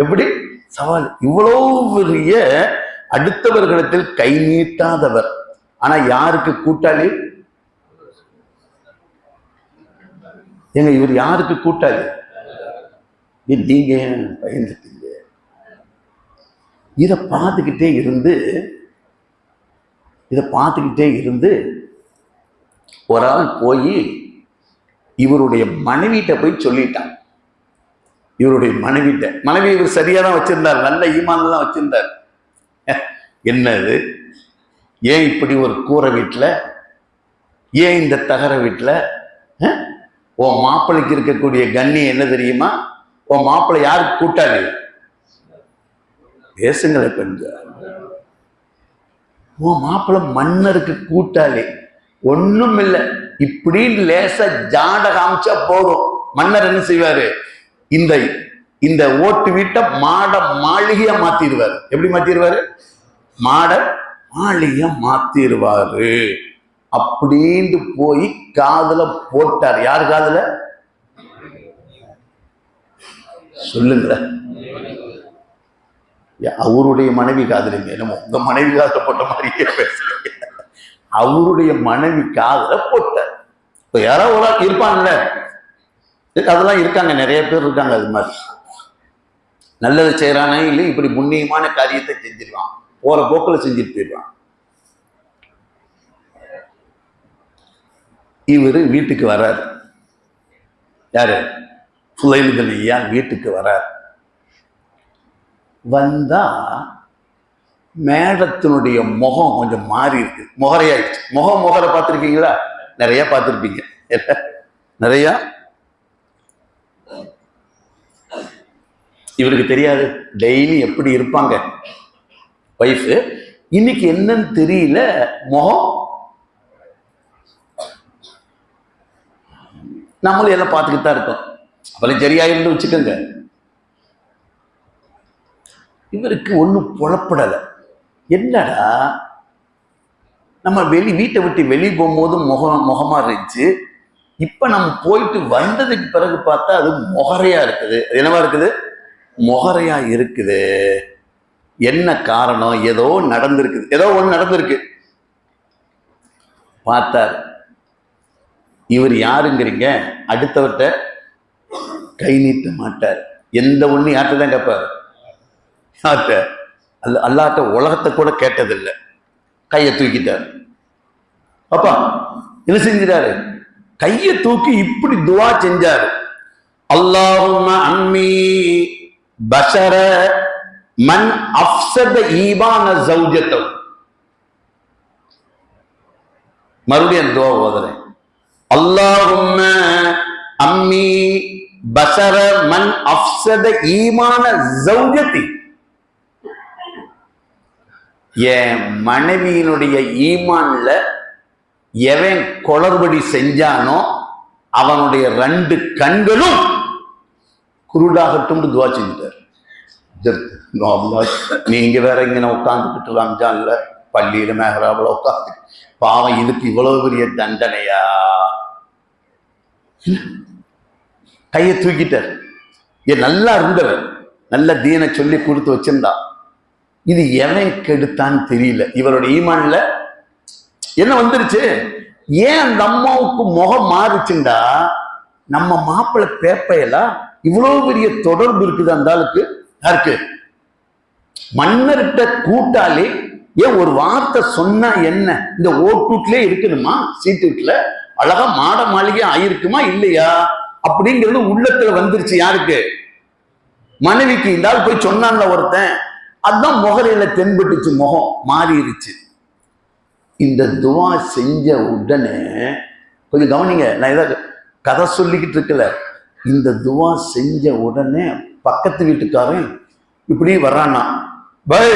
எப்படி சவால். இவ்வளவு பெரிய அடுத்தவர்களிடத்தில் கை நீட்டாதவர், ஆனா யாருக்கு கூட்டாளி? ஏங்க இவர் யாருக்கு கூட்டாளி? நீங்க பயந்துட்டீங்க. இதை பார்த்துக்கிட்டே இருந்து ஒரு ஆள் போய் இவருடைய மனைவிட்ட போய் சொல்லிட்டான். இவருடைய மனைவி இவர் சரியா தான் வச்சிருந்தார், நல்ல ஈமான் தான் வச்சிருந்தார். என்னது, ஏன் இப்படி ஒரு கூரை வீட்டுல, ஏன் இந்த தகர வீட்டுல? உன் மாப்பிள்ளைக்கு இருக்கக்கூடிய கண்ணியம் என்ன தெரியுமா? உன் மாப்பிள்ளை யாருக்கு கூட்டாளி? பேசுங்களே பெண்கள். உன் மாப்பிள்ளை மன்னருக்கு கூட்டாளி. ஒண்ணும் இல்லை, இப்படின்னு லேசா ஜாட காமிச்சா போதும், மன்னர் என்ன செய்வாரு? இந்த ஓட்டு வீட்டை மாட மாளிகையா மாத்திடுவாரு. எப்படி மாத்திடுவாரு? மாட மாளிகையா மாத்திடுவாரு. அப்படின்னு போய் காதுல போட்டார். யார் காதுல? சொல்லுங்க. அவருடைய மனைவி காதலிங்க, நம்ம உங்க மனைவி காதல போட்ட மாதிரியே பேசுறீங்க. அவருடைய மனைவி காதல போட்டார். இப்ப யாராவது ஒரு ஆள் இருப்பான்ல, அதெல்லாம் இருக்காங்க, நிறைய பேர் இருக்காங்க. அது மாதிரி நல்லது செய்யறானே இல்லை, இப்படி புண்ணியமான காரியத்தை செஞ்சிருவான், போற போக்குல செஞ்சுட்டு போயிடுவான். இவரு வீட்டுக்கு வர்றாரு. யாரு? ஃபுலைல் பின் இயால் வீட்டுக்கு வர்றாரு. வந்தா மேடத்தினுடைய முகம் கொஞ்சம் மாறி இருக்கு, முகரையாயிடுச்சு. முகரை பார்த்துருக்கீங்களா? நிறைய பார்த்துருப்பீங்க, நிறைய. இவருக்கு தெரியாது டெய்லி எப்படி இருப்பாங்க வைஃப். இன்னைக்கு என்னன்னு தெரியல, முகம். நம்மளும் எல்லாம் பார்த்துக்கிட்டு தான் இருக்கோம், அப்பெல்லாம் சரியா இருந்து வச்சுக்கோங்க. இவருக்கு ஒன்றும் புலப்படலை. என்னடா, நம்ம வீட்டை விட்டு வெளியே போகும்போது முகமா இருந்துச்சு, இப்ப நம்ம போயிட்டு வந்ததுக்கு பிறகு பார்த்தா அது முகரையா இருக்குது. அது என்னவா இருக்குது? முகரையா இருக்குது. என்ன காரணம்? ஏதோ நடந்திருக்குது, ஏதோ ஒண்ணு நடந்திருக்கு. பார்த்தார். இவர் யாருங்கிறீங்க? அடுத்தவர்கிட்ட கை நீட்ட மாட்டார். எந்த ஒண்ணு யார்கிட்ட தான் கேட்பார்? அல்லாட்ட உலகத்தை கூட கேட்டதில்லை. கையை தூக்கிட்டார். அப்பா என்ன செஞ்சிட்டாரு? கையை தூக்கி இப்படி துவா செஞ்சாரு. அல்லாஹும்ம அம்மி பஷர மன் அஃப்ஸத ஈபான ஜௌஜத்தஹு. மறுபடியும் துவா ஓதுறேன். அல்லாஹும்ம அம்மி பஷர மன் அஃப்ஸத ஈமான ஜௌஜதி. என் மனைவியினுடைய ஈமான்ல எவன் குளறுபடி செஞ்சானோ அவனுடைய 2 கண்களும் குருடாகட்டும் துவா செஞ்சுட்டார். நீங்க வேற இங்க உட்காந்துக்கிட்டு ரம்ஜான்ல பள்ளியில மேகராவில் உட்காந்து பாவம், இதுக்கு இவ்வளவு பெரிய தண்டனையா? கையை தூக்கிட்டார். நல்லா இருந்தவர், நல்ல தீனை சொல்லி கொடுத்து வச்சிருந்தா. இது எவன் கெடுத்தான்னு தெரியல. இவரோட ஈமான்ல என்ன வந்துருச்சு? ஏன் அந்த அம்மாவுக்கு முகம் மாறுச்சுண்டா, நம்ம மாப்பிள்ளை பேப்பையெல்லாம் இவ்வளவு பெரிய தொடர்பு இருக்குது அந்த ஆளுக்கு. யாருக்கு? மன்னர்கிட்ட கூட்டாளி. ஏன் ஒரு வார்த்தை சொன்னா என்ன? இந்த ஓட்டுலே இருக்கணுமா? சீட்டு வீட்டுல அழகா மாட மாளிகை ஆயிருக்குமா இல்லையா அப்படிங்கிறது உள்ளத்துல வந்துருச்சு. யாருக்கு? மனைவிக்கு. இந்த ஆள் போய் சொன்னான்ல ஒருத்தன், அதுதான் முகரையில தென்பட்டுச்சு, முகம் மாறிடுச்சு. இந்த துவா செஞ்ச உடனே, கொஞ்சம் கவனிங்க, நான் ஏதாவது கதை சொல்லிக்கிட்டு இருக்கல. இந்த துவா செஞ்ச உடனே பக்கத்து வீட்டுக்காரன் இப்படி வர்றான்னா, பாய்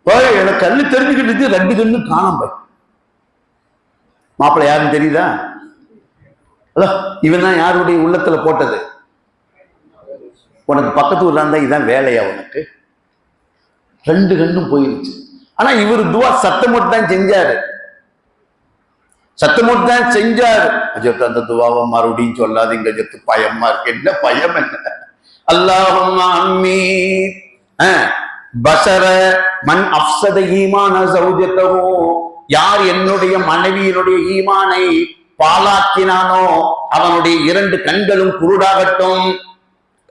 பாய் எனக்கு கண்ணு தெரிஞ்சுக்கிட்டு 2 கண்ணு காணாம. மாப்பிள்ளை யாருன்னு தெரியுதா? இவன் தான் யாருடைய உள்ளத்துல போட்டது? உனக்கு பக்கத்து ஊர்ல இருந்தா இதான் வேலையா உனக்கு? 2 கண்ணும் போயிருச்சு. ஆனா இவர் துவா சத்தம் மட்டும் தான் செஞ்சாரு, சத்தம் மட்டும் தான் செஞ்சாரு. அஜத் அந்த துவாவை மறுபடியும் சொல்லாதீங்க அஜத்து, பயமா இருக்கு. என்ன பயம்? என்ன? அல்லாஹும்ம அம்மி பஷர மன் அஃஸத ஈமான ஸௌஜதஹு, யார் என்னுடைய மனைவியினுடைய ஈமானை பாலாக்கினானோ அவனுடைய 2 கண்களும் குருடாகட்டும்.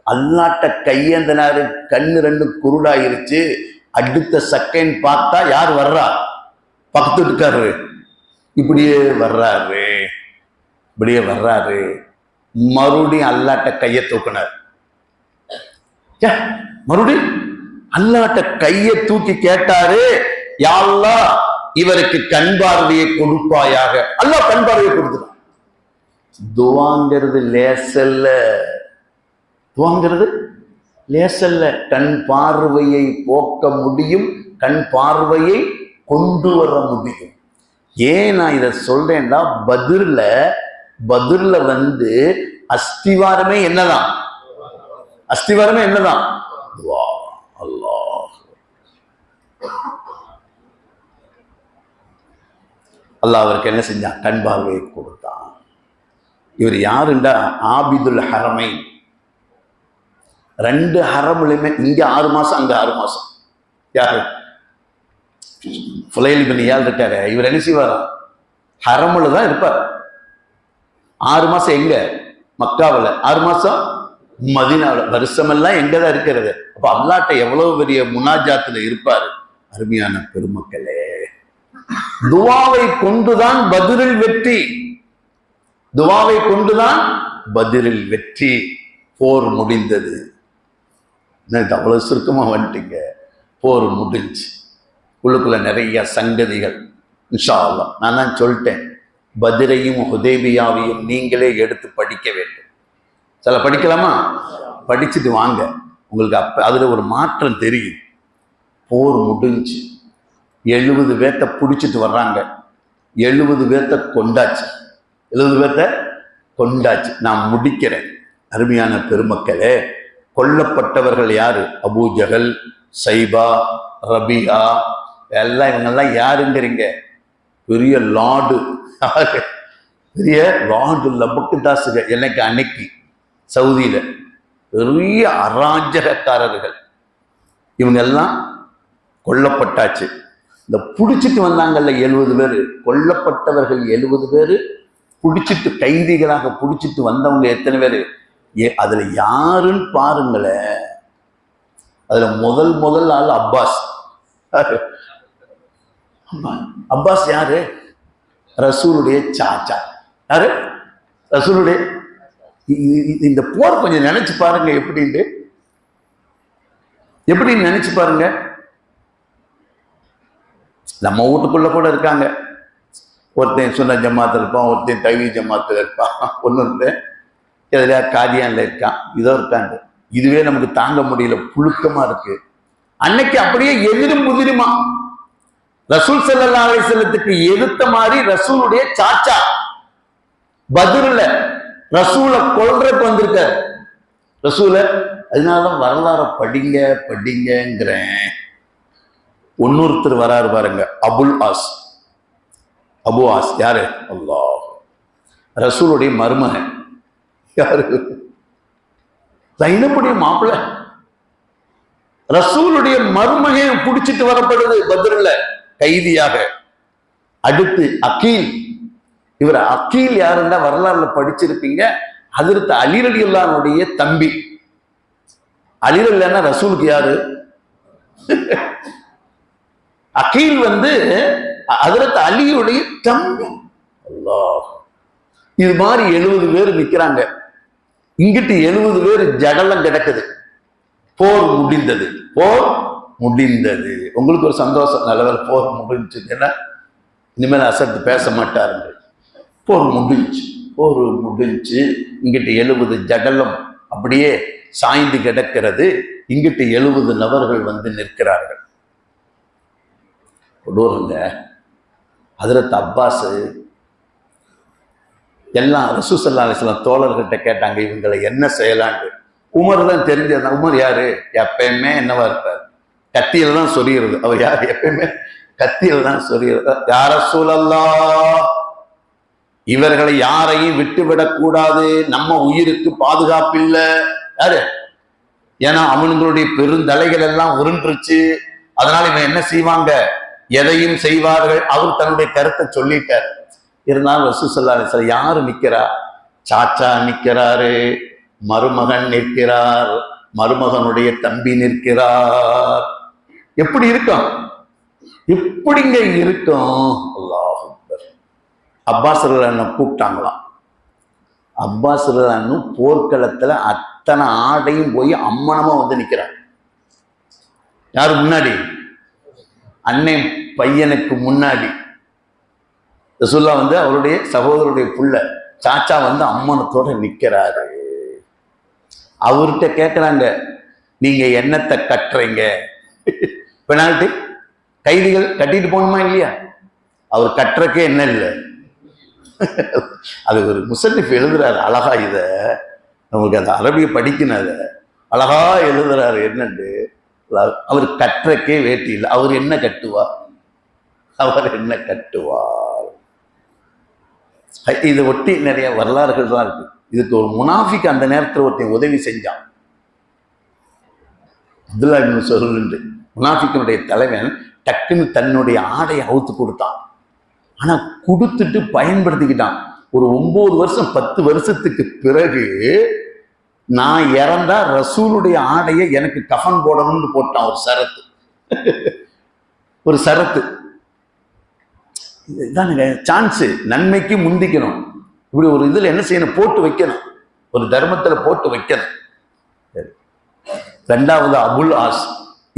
அல்லாட்ட கையேந்தனாரு, கண்ணு 2 குருடாயிருச்சு. அடுத்த செகண்ட் பார்த்தா யார் வர்றா? பக்கத்து இருக்காரு, இப்படியே வர்றாரு, இப்படியே வர்றாரு. மறுபடியும் அல்லாட்ட கையை தூக்கினார். மறுபடியும் அல்லாட்ட கையை தூக்கி கேட்டாரு, யா அல்லாஹ் இவருக்கு கண் பார்வையை கொடுப்பாயாக. அல்லாஹ் கண் பார்வையை கொடுத்துட்டான். துவாங்கிறது லேசல்ல, துவாங்கிறது லேசல்ல. கண் பார்வையை போக்க முடியும், கண் பார்வையை கொண்டு வர முடியும். ஏன் நான் இதை சொல்றேன்னா, பதிர்ல வந்து அஸ்திவாரமே என்னதான்? அஸ்திவாரமே என்னதான்? துவா. அல்லாஹ் அல்லாஹ் அவருக்கு என்ன செஞ்சான்? கண் பார்வையை கொடுத்தான். இவர் யாருண்டா? ஆபிதுல் ஹரமை. 2 ஹரமுலையுமே, இங்க 6 மாசம் அங்க 6 மாசம். யாரு? ஃபுலைல் இப்னு இயாத் இருக்காரு, இவர் என்ன செய்வாரா? ஹரமுல தான் இருப்பார். 6 மாசம் எங்க? மக்காவில். 6 மாசம் மதீனாவில். வருஷமெல்லாம் எங்கதான் இருக்கிறது. அப்ப அல்லாட்ட எவ்வளவு பெரிய முனாஜாத்துல இருப்பாரு. அருமையான பெருமக்களே, துவாவை கொண்டுதான் பத்ரில் வெற்றி, துவாவை கொண்டுதான் பத்ரில் வெற்றி. போர் முடிந்தது. அவ்வளவு சுருக்கமா வந்துட்டீங்க. போர் முடிஞ்சு உள்ளுக்குள்ள நிறைய சங்கதிகள். இன்ஷா அல்லாஹ் நான் தான் சொல்லிட்டேன், பத்ரையும் ஹுதைபியாவையும் நீங்களே எடுத்து படிக்க வேண்டும். சில படிக்கலாமா? படிச்சுட்டு வாங்க, உங்களுக்கு அப்ப அதுல ஒரு மாற்றம் தெரியும். போர் முடிஞ்சு 70 பேர்த்த பிடிச்சிட்டு வர்றாங்க. 70 பேர்த்த கொண்டாச்சு, 70 பேர்த்த கொண்டாச்சு. நான் முடிக்கிறேன். அருமையான பெருமக்களே, கொல்லப்பட்டவர்கள் யாரு? அபூ ஜஹல், சைபா, ரபியா, எல்லாம் இவங்கெல்லாம் யாருங்கிறீங்க? பெரிய லார்டு, பெரிய லார்டு லபக்குதாசுக. எனக்கு அன்னைக்கு சவுதியில பெரிய அராஜகக்காரர்கள். இவங்க எல்லாம் கொல்லப்பட்டாச்சு. இந்த பிடிச்சிட்டு வந்தாங்கல்ல 70 பேர், கொல்லப்பட்டவர்கள் 70 பேர், பிடிச்சிட்டு கைதிகளாக பிடிச்சிட்டு வந்தவங்க எத்தனை பேரு? அதுல யாருன்னு பாருங்களேன். அதுல முதல் ஆள் அப்பாஸ். அப்பாஸ் யாரு? ரசூலுடைய சாச்சா. யாரு? ரசூலுடைய. இந்த போர் கொஞ்சம் நினைச்சு பாருங்க, எப்படின்னு நினைச்சு பாருங்க. நம்ம வீட்டுக்குள்ள கூட இருக்காங்க. ஒருத்தன் சுன்ன ஜமாத்தில் இருப்பான், ஒருத்தன் தவி ஜமாத்தில் இருப்பான், ஒன்று எதுல காதியான்ல இருக்கான், இதோ இருக்காண்டு. இதுவே நமக்கு தாங்க முடியல, புழுக்கமா இருக்கு. அன்னைக்கு அப்படியே எதிரும் புதிருமா. ரசூல் ஸல்லல்லாஹு அலைஹி வஸல்லத்துக்கு எதிர்த்த மாதிரி ரசூலுடைய சாச்சா பத்ர்ல ரசூலை கொல்றதுக்கு வந்திருக்காரு. ரசூலை. அதனாலதான் வரலாறு படிங்கிறேன். இன்னொருத்தர் வராரு பாருங்க, அபுல் ஆஸ். அபு ஆஸ் யாரு? அல்லாஹ். ரசூலுடைய மருமகன். யாரு? ஜைனபுடைய மாப்பிள்ள. ரசூலுடைய மருமகன் பிடிச்சிட்டு வரப்படுது பத்ர்ல கைதியாக. அடுத்து அகீல். இவர் அகீல் யாருன்னா வரலாறுல படிச்சிருப்பீங்க. ஹஜ்ரத் அலி ரலியல்லாஹு அன்ஹுடைய தம்பி. அலி ரலியல்லாஹு ரசூலுக்கு யாரு? அகீல் வந்து ஹஜ்ரத் அலியுடைய தம்பி. அல்லாஹ். இது மாதிரி 70 பேர் நிக்கிறாங்க. இங்கிட்டு 70 பேர் ஜடலம் கிடக்குது. போர் முடிந்தது, போர் முடிந்தது. உங்களுக்கு ஒரு சந்தோஷம், நல்லவர் போர் முடிஞ்சு. ஏன்னா இனிமேல் அசத்து பேச மாட்டாருங்க. போர் முடிஞ்சு, போர் முடிஞ்சு. இங்கிட்டு 70 ஜடலம் அப்படியே சாய்ந்து கிடக்கிறது. இங்கிட்டு 70 நபர்கள் வந்து நிற்கிறார்கள். கொடூரங்க. ஹஜ்ரத் அப்பாஸ் எல்லாம் ரசூல் ஸல்லல்லாஹு அலைஹி வஸல்லம் தோழர்கிட்ட கேட்டாங்க இவங்களை என்ன செய்யலான்னு. உமர் தான் தெரிஞ்சது. உமர் யாரு? எப்பயுமே என்னவா இருப்பார்? கத்தியில தான் சொரிகிறது. அவர் யார்? எப்பயுமே கத்தியில தான் சொரிகிறது. யா ரசூலல்லாஹ், இவர்களை யாரையும் விட்டுவிடக் கூடாது, நம்ம உயிருக்கு பாதுகாப்பு இல்லை. யாரு? ஏன்னா அவனுங்களுடைய பெருந்தலைகள் எல்லாம் உருண்டுருச்சு. அதனால இவன் என்ன செய்வாங்க? எதையும் செய்வார்கள். அவர் தன்னுடைய கருத்தை சொல்லிட்டார். இருந்தாலும் ரசூல் ஸல்லல்லாஹு அலைஹி வஸல்லம் யாரு நிக்கிறா? சாச்சா நிற்கிறாரு, மருமகன் நிற்கிறார், மருமகனுடைய தம்பி நிற்கிறார். எப்படி இருக்கும்? எப்படிங்க இருக்கும்? அல்லாஹ் அக்பர். அப்பாஸ் ரலியல்லாஹு அன்ஹு கூப்பிட்டாங்களாம். அப்பாஸ் ரலியல்லாஹு அன்ஹு போர்க்களத்துல அத்தனை ஆடையும் போய் அம்மனமா வந்து நிக்கிறார். யாரு முன்னாடி? அன்னை பையனுக்கு முன்னாடி. ரசூலுல்லாஹ் வந்து அவருடைய சகோதரருடைய புள்ள சாச்சா வந்து அம்மனத்தோட நிக்கிறாரு. அவர்கிட்ட கேட்கிறாங்க, நீங்க என்னத்தை கட்டுறீங்க? பெனால்டி கைதிகள் கட்டிட்டு போகணுமா இல்லையா? அவர் கட்டுறக்கே என்ன இல்லை. அது ஒரு முஸன்னிஃப் எழுதுறாரு அழகா. இத நமக்கு அந்த அரபியை படிக்கணும். அதை அழகா எழுதுறாரு. என்னண்டு, அவர் கட்டுறக்கே வேட்டி இல்லை. அவர் என்ன கட்டுவார்? அவர் என்ன கட்டுவார்? இதை ஒட்டி நிறைய வரலாறுகள் தான் இருக்கு. இதுக்கு ஒரு முனாஃபிக் அந்த நேரத்தில் ஒருத்தன் உதவி செஞ்சான். அப்துல்லா இப்னு சலூல் முனாஃபிக்கினுடைய தலைவன் டக்குன்னு தன்னுடைய ஆடையை அவுத்து கொடுத்தான். ஆனா கொடுத்துட்டு பயன்படுத்திக்கிட்டான். ஒரு 9 வருஷம் 10 வருஷத்துக்கு பிறகு நான் இறந்தா ரசூலுடைய ஆடையை எனக்கு கஃன் போடணும்னு போட்டான். ஒரு சரத்து. ஒரு சரத்து. இதுதான் சான்ஸ். நன்மைக்கு முந்திக்கணும். இப்படி ஒரு இதுல என்ன செய்யணும்? போட்டு வைக்கணும். ஒரு தர்மத்துல போட்டு வைக்கணும். ரெண்டாவது அபுல் ஆஸ்.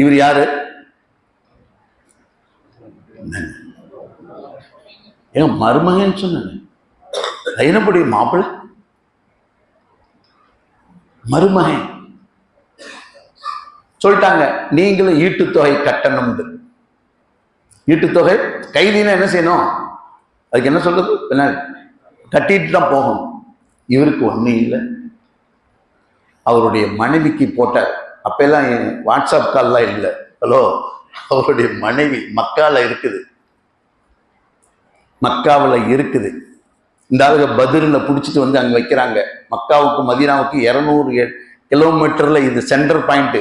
இவர் யாரு? ஏன் மருமகன் சொன்னாங்க? என்னப்படி மாப்பிள்ளை மருமகன் சொல்லிட்டாங்க, நீங்களும் ஈட்டுத்தொகை கட்டணும். ஈட்டுத்தொகை கைதினா என்ன செய்யணும்? அதுக்கு என்ன சொல்றது? கட்டிட்டு தான் போகணும். இவருக்கு ஒன்றும் இல்லை. அவருடைய மனைவிக்கு போட்டார். அப்பெல்லாம் வாட்ஸ்அப் கால்லாம் இல்லை. ஹலோ, அவருடைய மனைவி மக்கால இருக்குது. மக்காவில் இருக்குது. இந்த ஆளுக பதிரில் பிடிச்சிட்டு வந்து அங்கே வைக்கிறாங்க. மக்காவுக்கு மதீனாவுக்கு 200 கிலோமீட்டர்ல இது சென்டர் பாயிண்ட்.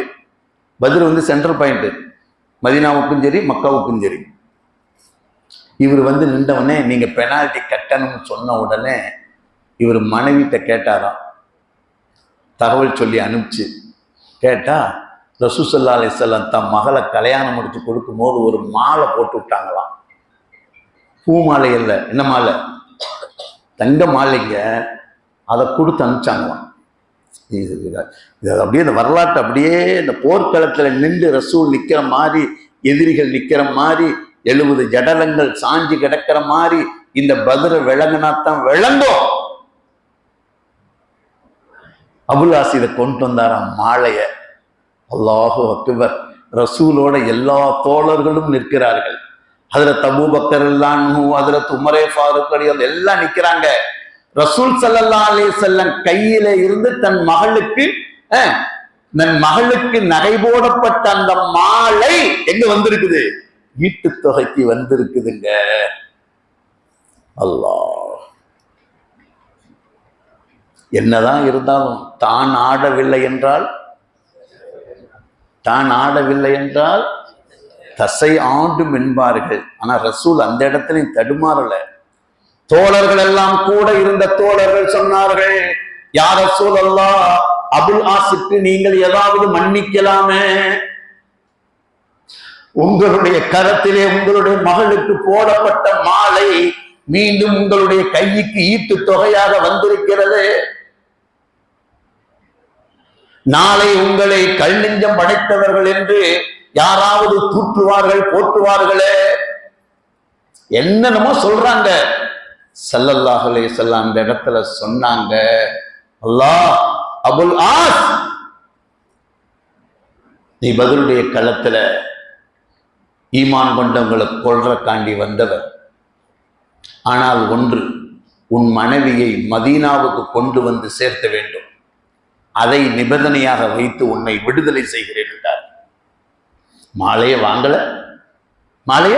பதிர் வந்து சென்டர் பாயிண்ட். மதீனாவுக்கும் சரி மக்காவுக்கும் சரி. இவர் வந்து நின்றவனே நீங்க பெனால்டி கட்டணும்னு சொன்ன உடனே இவர் மனைவிட்ட கேட்டாராம். தகவல் சொல்லி அனுப்பிச்சு கேட்டா, ரசூல் ஸல்லல்லாஹு அலைஹி வஸல்லம் தம் மகளை கல்யாணம் முடிச்சு கொடுக்கும் போது ஒரு மாலை போட்டு விட்டாங்களாம். பூ மாலை இல்லை, என்ன மாலை? தங்க மாலைங்க. அதை கொடுத்து அனுப்பிச்சாங்களாம். இது அப்படியே இந்த வரலாற்று அப்படியே இந்த போர்க்களத்துல நின்று ரசூல் நிக்கிற மாதிரி, எதிரிகள் நிக்கிற மாதிரி, 70 ஜடலங்கள் சாஞ்சி கிடக்கிற மாதிரி இந்த பதிர விளங்கினாத்தான் விளங்கும். அபுல் ஆஸ் இதை கொண்டு வந்தாராம் மாலைய. அல்லாஹு அக்பர். ரசூலோட எல்லா தோழர்களும் நிற்கிறார்கள். ஹஜ்ரத் அபூபக்கர் ரலியல்லாஹு, ஹஜ்ரத் உமரே ஃபாரூக் ரலியல்லாஹு எல்லாம் நிற்கிறாங்க. ரசூல் ஸல்லல்லாஹு அலைஹி வஸல்லம் கையில இருந்து தன் மகளுக்கு நகை போடப்பட்ட அந்த மாலை எங்க வந்திருக்குது? வீட்டுத் தொகைக்கு வந்திருக்குதுங்க. அல்லாஹ். என்னதான் இருந்தாலும் தான் ஆடவில்லை என்றால் தசை ஆண்டும் என்பார்கள். ஆனா ரசூல் அந்த இடத்துல தடுமாறல. தோழர்கள் எல்லாம் கூட இருந்த தோழர்கள் சொன்னார்கள், யா ரசூலல்லாஹ், அபுல் ஆஸுக்கு நீங்கள் ஏதாவது மன்னிக்கலாமே? உங்களுடைய கரத்திலே உங்களுடைய மகளுக்கு போடப்பட்ட மாலை மீண்டும் உங்களுடைய கைக்கு ஈட்டு தொகையாக வந்திருக்கிறது. நாளை உங்களை கல் நெஞ்சம் படைத்தவர்கள் என்று யாராவது தூற்றுவார்கள், போற்றுவார்களே. என்னென்னமோ சொல்றாங்க. ஸல்லல்லாஹு அலைஹி வஸல்லம் அந்த இடத்துல சொன்னாங்க, அல்லாஹ், அபுல் ஆஸ், நீ பதிலுடைய களத்துல ஈமான் கொண்டவங்களை கொல்றக்காண்டி வந்தவர். ஆனால் ஒன்று, உன் மனைவியை மதீனாவுக்கு கொண்டு வந்து சேர்த்த வேண்டும், அதை நிபந்தனையாக வைத்து உன்னை விடுதலை செய்கிறேன் என்றார். மாலையை வாங்கல, மாலைய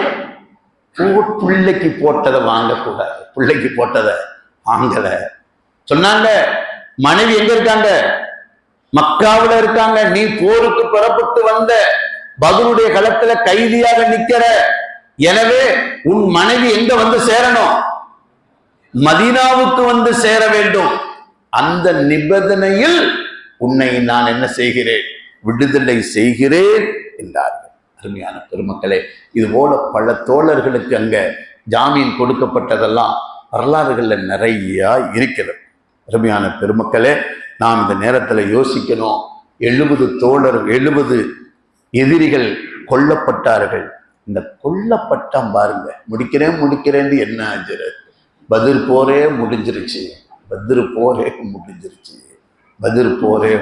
பிள்ளைக்கு போட்டதை வாங்கக்கூடாது, பிள்ளைக்கு போட்டதை வாங்கல. சொன்னாங்க மனைவி எங்க இருக்காங்க? மக்காவுல இருக்காங்க. நீ போருக்கு புறப்பட்டு வந்த பத்ருடைய களத்துல கைதியாக நிக்கிற, எனவே உன் மனைவி எங்க வந்து சேரணும்? மதீனாவுக்கு வந்து சேர வேண்டும். அந்த நிபந்தனையில் உன்னை நான் என்ன செய்கிறேன்? விடுதலை செய்கிறேன் என்றார்கள். அருமையான பெருமக்களே, இது போல பல தோழர்களுக்கு அங்க ஜாமீன் கொடுக்கப்பட்டதெல்லாம் வரலாறுகள்ல நிறைய இருக்கிறது. அருமையான பெருமக்களே, நாம் இந்த நேரத்தில் யோசிக்கணும். 70 எதிரிகள் கொல்லப்பட்டார்கள். இந்த கொல்லப்பட்டான் பாருங்க, முடிக்கிறேன் என்ன ஆச்சு? பத்ர் போரே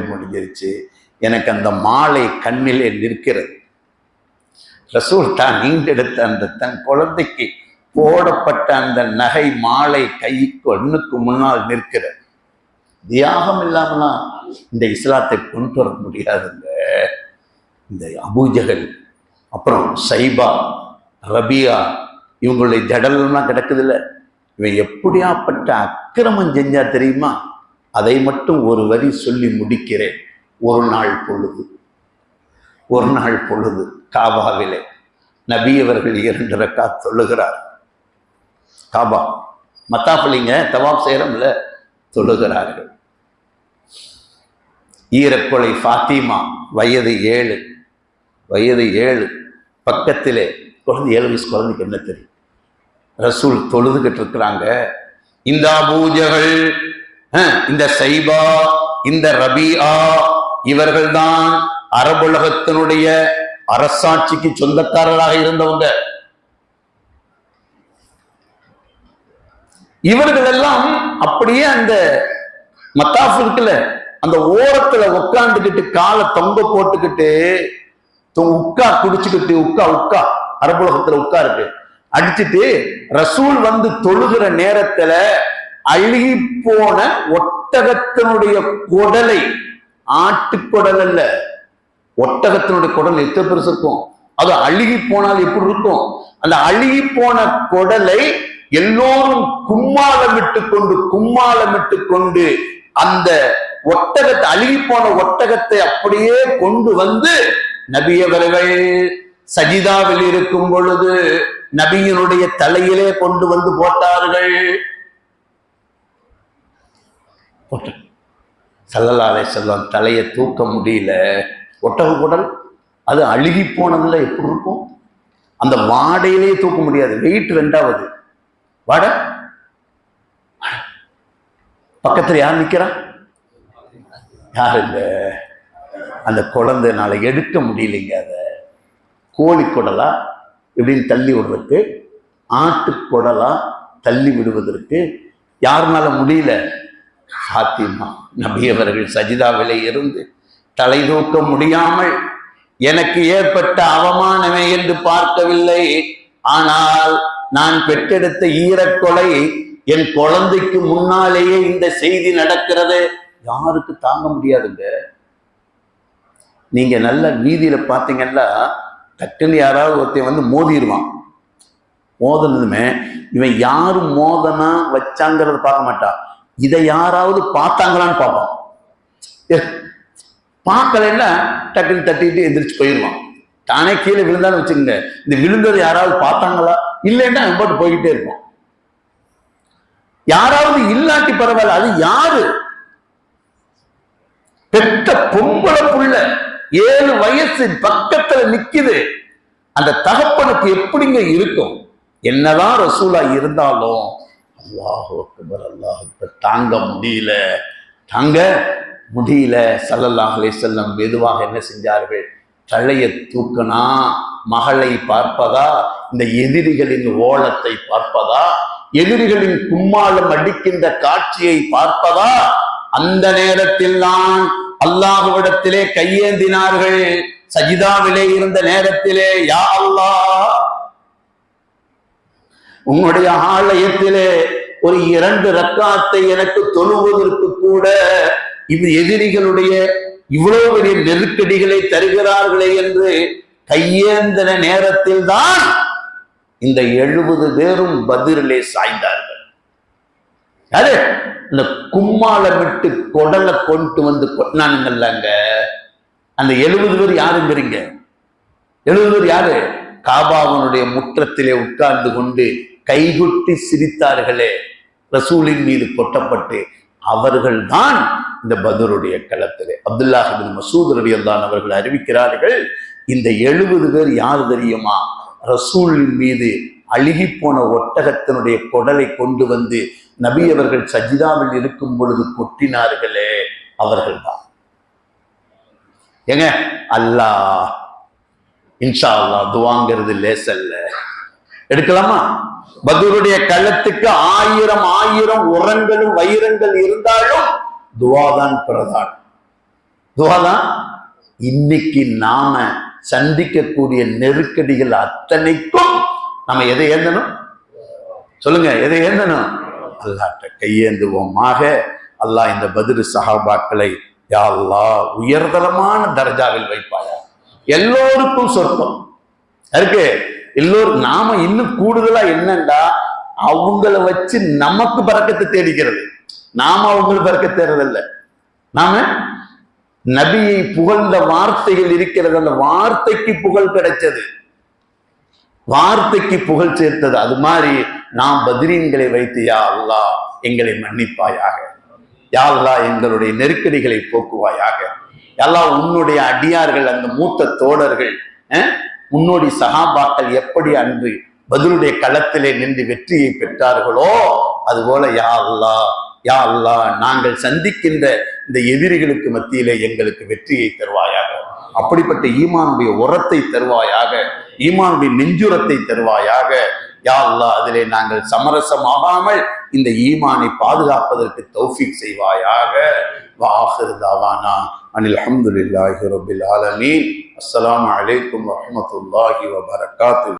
முடிஞ்சிருச்சு, எனக்கு அந்த மாலை கண்ணிலே நிற்கிறது. ரசூல் தான் நீண்டெடுத்த அந்த தன் குழந்தைக்கு போடப்பட்ட அந்த நகை மாலை கை கண்ணுக்கு முன்னால் நிற்கிறது. தியாகம் இல்லாமலாம் இந்த இஸ்லாத்தை கொண்டு வர முடியாதுங்க. இந்த அபூஜகல், அப்புறம் சைபா, ரபியா, இவங்களுடைய ஜடல்லாம் கிடக்குதுல்ல, இவன் எப்படியாப்பட்ட அக்கிரமம் செஞ்சா தெரியுமா? அதை மட்டும் ஒரு வரி சொல்லி முடிக்கிறேன். ஒரு நாள் பொழுது காபாவிலே நபி அவர்கள் 2 ரக்காத் தொழுகிறார். காபா மத்தாஃபலிங்க தவாப் செய்யறோம்ல, தொழுகிறார்கள். ஈரக்கொலை ஃபாத்திமா, வயது 7, பக்கத்திலே குழந்தை, 7 வயசு குழந்தைக்கு என்ன தெரியும்? ரசூல் தொழுதுகிட்டு இருக்கிறாங்க. இந்த அபூஜகள், இந்த சைபா, இந்த ரபியா, இவர்கள் தான் அரபுலகத்தினுடைய அரசாட்சிக்கு சொந்தக்காரராக இருந்தவங்க. இவர்கள் எல்லாம் அப்படியே அந்த மத்தாஃப் இருக்குல்ல, அந்த ஓரத்துல உட்காந்துக்கிட்டு காலை தொங்க போட்டுக்கிட்டு உட்கா குடிச்சுக்கிட்டு உட்கா அரபுலகத்துல உட்கா இருக்கு அடிச்சுட்டு ரசூல் வந்து தொழுகிற நேரத்துல அழுகி போன ஒட்டகத்தினுடைய குடலை, ஆட்டுக்குடல் அல்ல, ஒட்டகத்தினுடைய குடல் எத்தனை பெருசு இருக்கும், அது அழுகி போனால் எப்படி இருக்கும்? அந்த அழுகி போன குடலை எல்லோரும் கும்மாளமிட்டு கொண்டு அந்த ஒட்டகத்தை, அழுகி போன ஒட்டகத்தை அப்படியே கொண்டு வந்து நபி அவர்கள் சஜிதாவில் இருக்கும் பொழுது நபியினுடைய தலையிலே கொண்டு வந்து போட்டார்கள். ஸல்லல்லாஹு அலைஹி வஸல்லம் தலையை தூக்க முடியல. ஒட்டக குடல் அது அழுகி போனதுல எப்படி இருக்கும்? அந்த வாடையிலே தூக்க முடியாது. வெயிட் 2வது வாடை. பக்கத்துல யார் நிக்கிறா? யாருங்க? அந்த குழந்தைனால எடுக்க முடியலைங்க. அத கோழி குடலா இப்படின்னு தள்ளி விடுறதுக்கு, ஆட்டுக்குடலா தள்ளி விடுவதற்கு யாருனால முடியல? ஃபாத்திமா நபி அவர்கள் சஜிதாவிலே இருந்து தலை தூக்க முடியாமல், எனக்கு ஏற்பட்ட அவமானமே என்று பார்க்கவில்லை, ஆனால் நான் பெற்றெடுத்த ஈரக்கொலை என் குழந்தைக்கு முன்னாலேயே இந்த செய்தி நடக்கிறது, யாருக்கு தாங்க முடியாதுங்க. நீங்க நல்ல வீதியில பார்த்தீங்கன்னா டக்குன்னு யாராவது ஒருத்தன் வந்து மோதிடுவான். மோதனதுமே இவன் யாரு மோதனா வச்சாங்கிறத பார்க்க மாட்டான், இதை யாராவது பார்த்தாங்களான்னு பார்ப்பான். பார்க்கலன்னா டக்குன்னு தட்டிட்டு எந்திரிச்சு போயிடுவான். தானே கீழே விழுந்தான்னு வச்சுக்கோங்க, இந்த விழுந்ததை யாராவது பார்த்தாங்களா இல்லைன்னா போட்டு போய்கிட்டே இருப்பான். யாராவது இல்லாட்டி பரவாயில்ல, அது யாரு? பெத்த பொம்பளை புள்ள 7 வயசு பக்கத்துல நிக்குது. அந்த தகப்பனுக்கு எப்படிங்க இருக்கும்? என்னதான் ரசூலா இருந்தாலும் அல்லாஹு அக்பர், அல்லாஹு அக்பர், தாங்க முடியல. ஸல்லல்லாஹு அலைஹி வஸல்லம் மெதுவாக என்ன செஞ்சார்கள்? தலையை தூக்கினா மகளை பார்ப்பதா, இந்த எதிரிகளின் ஓலத்தை பார்ப்பதா, எதிரிகளின் கும்மாளம் அடிக்கின்ற காட்சியை பார்ப்பதா? அந்த நேரத்தில் தான் அல்லாஹ்விடத்திலே கையேந்தினார்கள். சஜிதாவிலே இருந்த நேரத்திலே, யா அல்லாஹ், உன்னுடைய ஆலயத்திலே ஒரு 2 ரக்காத்தை எனக்கு தொழுவதற்கு கூட இது எதிரிகளுடைய இவ்வளவு பெரிய நெருக்கடிகளை தருகிறார்களே என்று கையேந்தின நேரத்தில் தான் இந்த 70 பேரும் பதிரிலே சாய்ந்தார்கள். யாரு? இந்த கும்மாளமிட்டு கொடலை கொண்டு வந்து கொட்டினானுங்கல்லங்க, அந்த 70 பேர் யாருங்கிறீங்க? 70 பேர் யாரு? காபாவனுடைய முற்றத்திலே உட்கார்ந்து கொண்டு கைகுட்டி சிரித்தார்களே ரசூலின் மீது கொட்டப்பட்டு, அவர்கள் தான் இந்த பத்ருடைய களத்திலே. அப்துல்லாஹ் இப்னு மஸ்ஊத் ரலியல்லாஹு அவர்கள் அறிவிக்கிறார்கள், இந்த 70 பேர் யார் தெரியுமா? ரசூலின் மீது அழுகி போன ஒட்டகத்தினுடைய குடலை கொண்டு வந்து நபி அவர்கள் சஜிதாவில் இருக்கும் பொழுது கொட்டினார்களே, அவர்கள் தான். ஏங்க, அல்லாஹ் இன்ஷா அல்லாஹ் துவாங்கிறது லேசல்ல. எடுக்கலாமா? பத்ருடைய களத்துக்கு 1000 உரங்களும் வைரங்கள் இருந்தாலும் துவாதான் பிரதானம். துவாதான். இன்னைக்கு நாம சந்திக்கக்கூடிய நெருக்கடிகள் அத்தனைக்கும் நம்ம எதை ஏந்தணும்? சொல்லுங்க, எதை ஏந்தணும்? அல்லாஹ்ட்ட கையேந்துவோமாக. அல்லாஹ் இந்த பத்ரு சஹாபாக்களை யா அல்லாஹ் உயர்தரமான தர்ஜாவில் வைப்பாயா. எல்லோருக்கும் சொர்க்கம் இருக்கு. எல்லோரும் நாம இன்னும் கூடுதலா என்னண்டா, அவங்கள வச்சு நமக்கு பரக்கத்தை தேடிக்கிறது. நாம அவங்களுக்கு பறக்க தேர்றதில்லை. நாம நபியை புகழ்ந்த வார்த்தைகள் இருக்கிறது, அந்த வார்த்தைக்கு புகழ் கிடைச்சது, வார்த்தைக்கு புகழ் சேர்த்தது. அது மாதிரி நாம் பத்ரீன்களை வைத்து யா அல்லாஹ் எங்களை மன்னிப்பாயாக, யா அல்லாஹ் எங்களுடைய நெருக்கடிகளை போக்குவாயாக, யா அல்லாஹ் உன்னுடைய அடியார்கள் அந்த மூத்த தோழர்கள் முன்னோடி சஹாபாக்கள் எப்படி அன்று பத்ருடைய களத்திலே நின்று வெற்றியை பெற்றார்களோ அதுபோல யா அல்லாஹ் யா அல்லாஹ் நாங்கள் சந்திக்கின்ற இந்த எதிரிகளுக்கு மத்தியிலே எங்களுக்கு வெற்றியை தருவாயாக. அப்படிப்பட்ட ஈமானுடைய உரத்தை தருவாயாக, ஈமானுடைய நெஞ்சுரத்தை தருவாயாக. யா அல்லாஹ் அதிலே நாங்கள் சமரசமாகாமல் இந்த ஈமானை பாதுகாப்பதற்கு தௌஃபீக் செய்வாயாக. வஆகிரு தஅவானா அனில் ஹம்துலில்லாஹி ரப்பில் ஆலமீன். அஸ்ஸலாமு அலைக்கும் வரஹ்மத்துல்லாஹி வபரகாத்துஹு.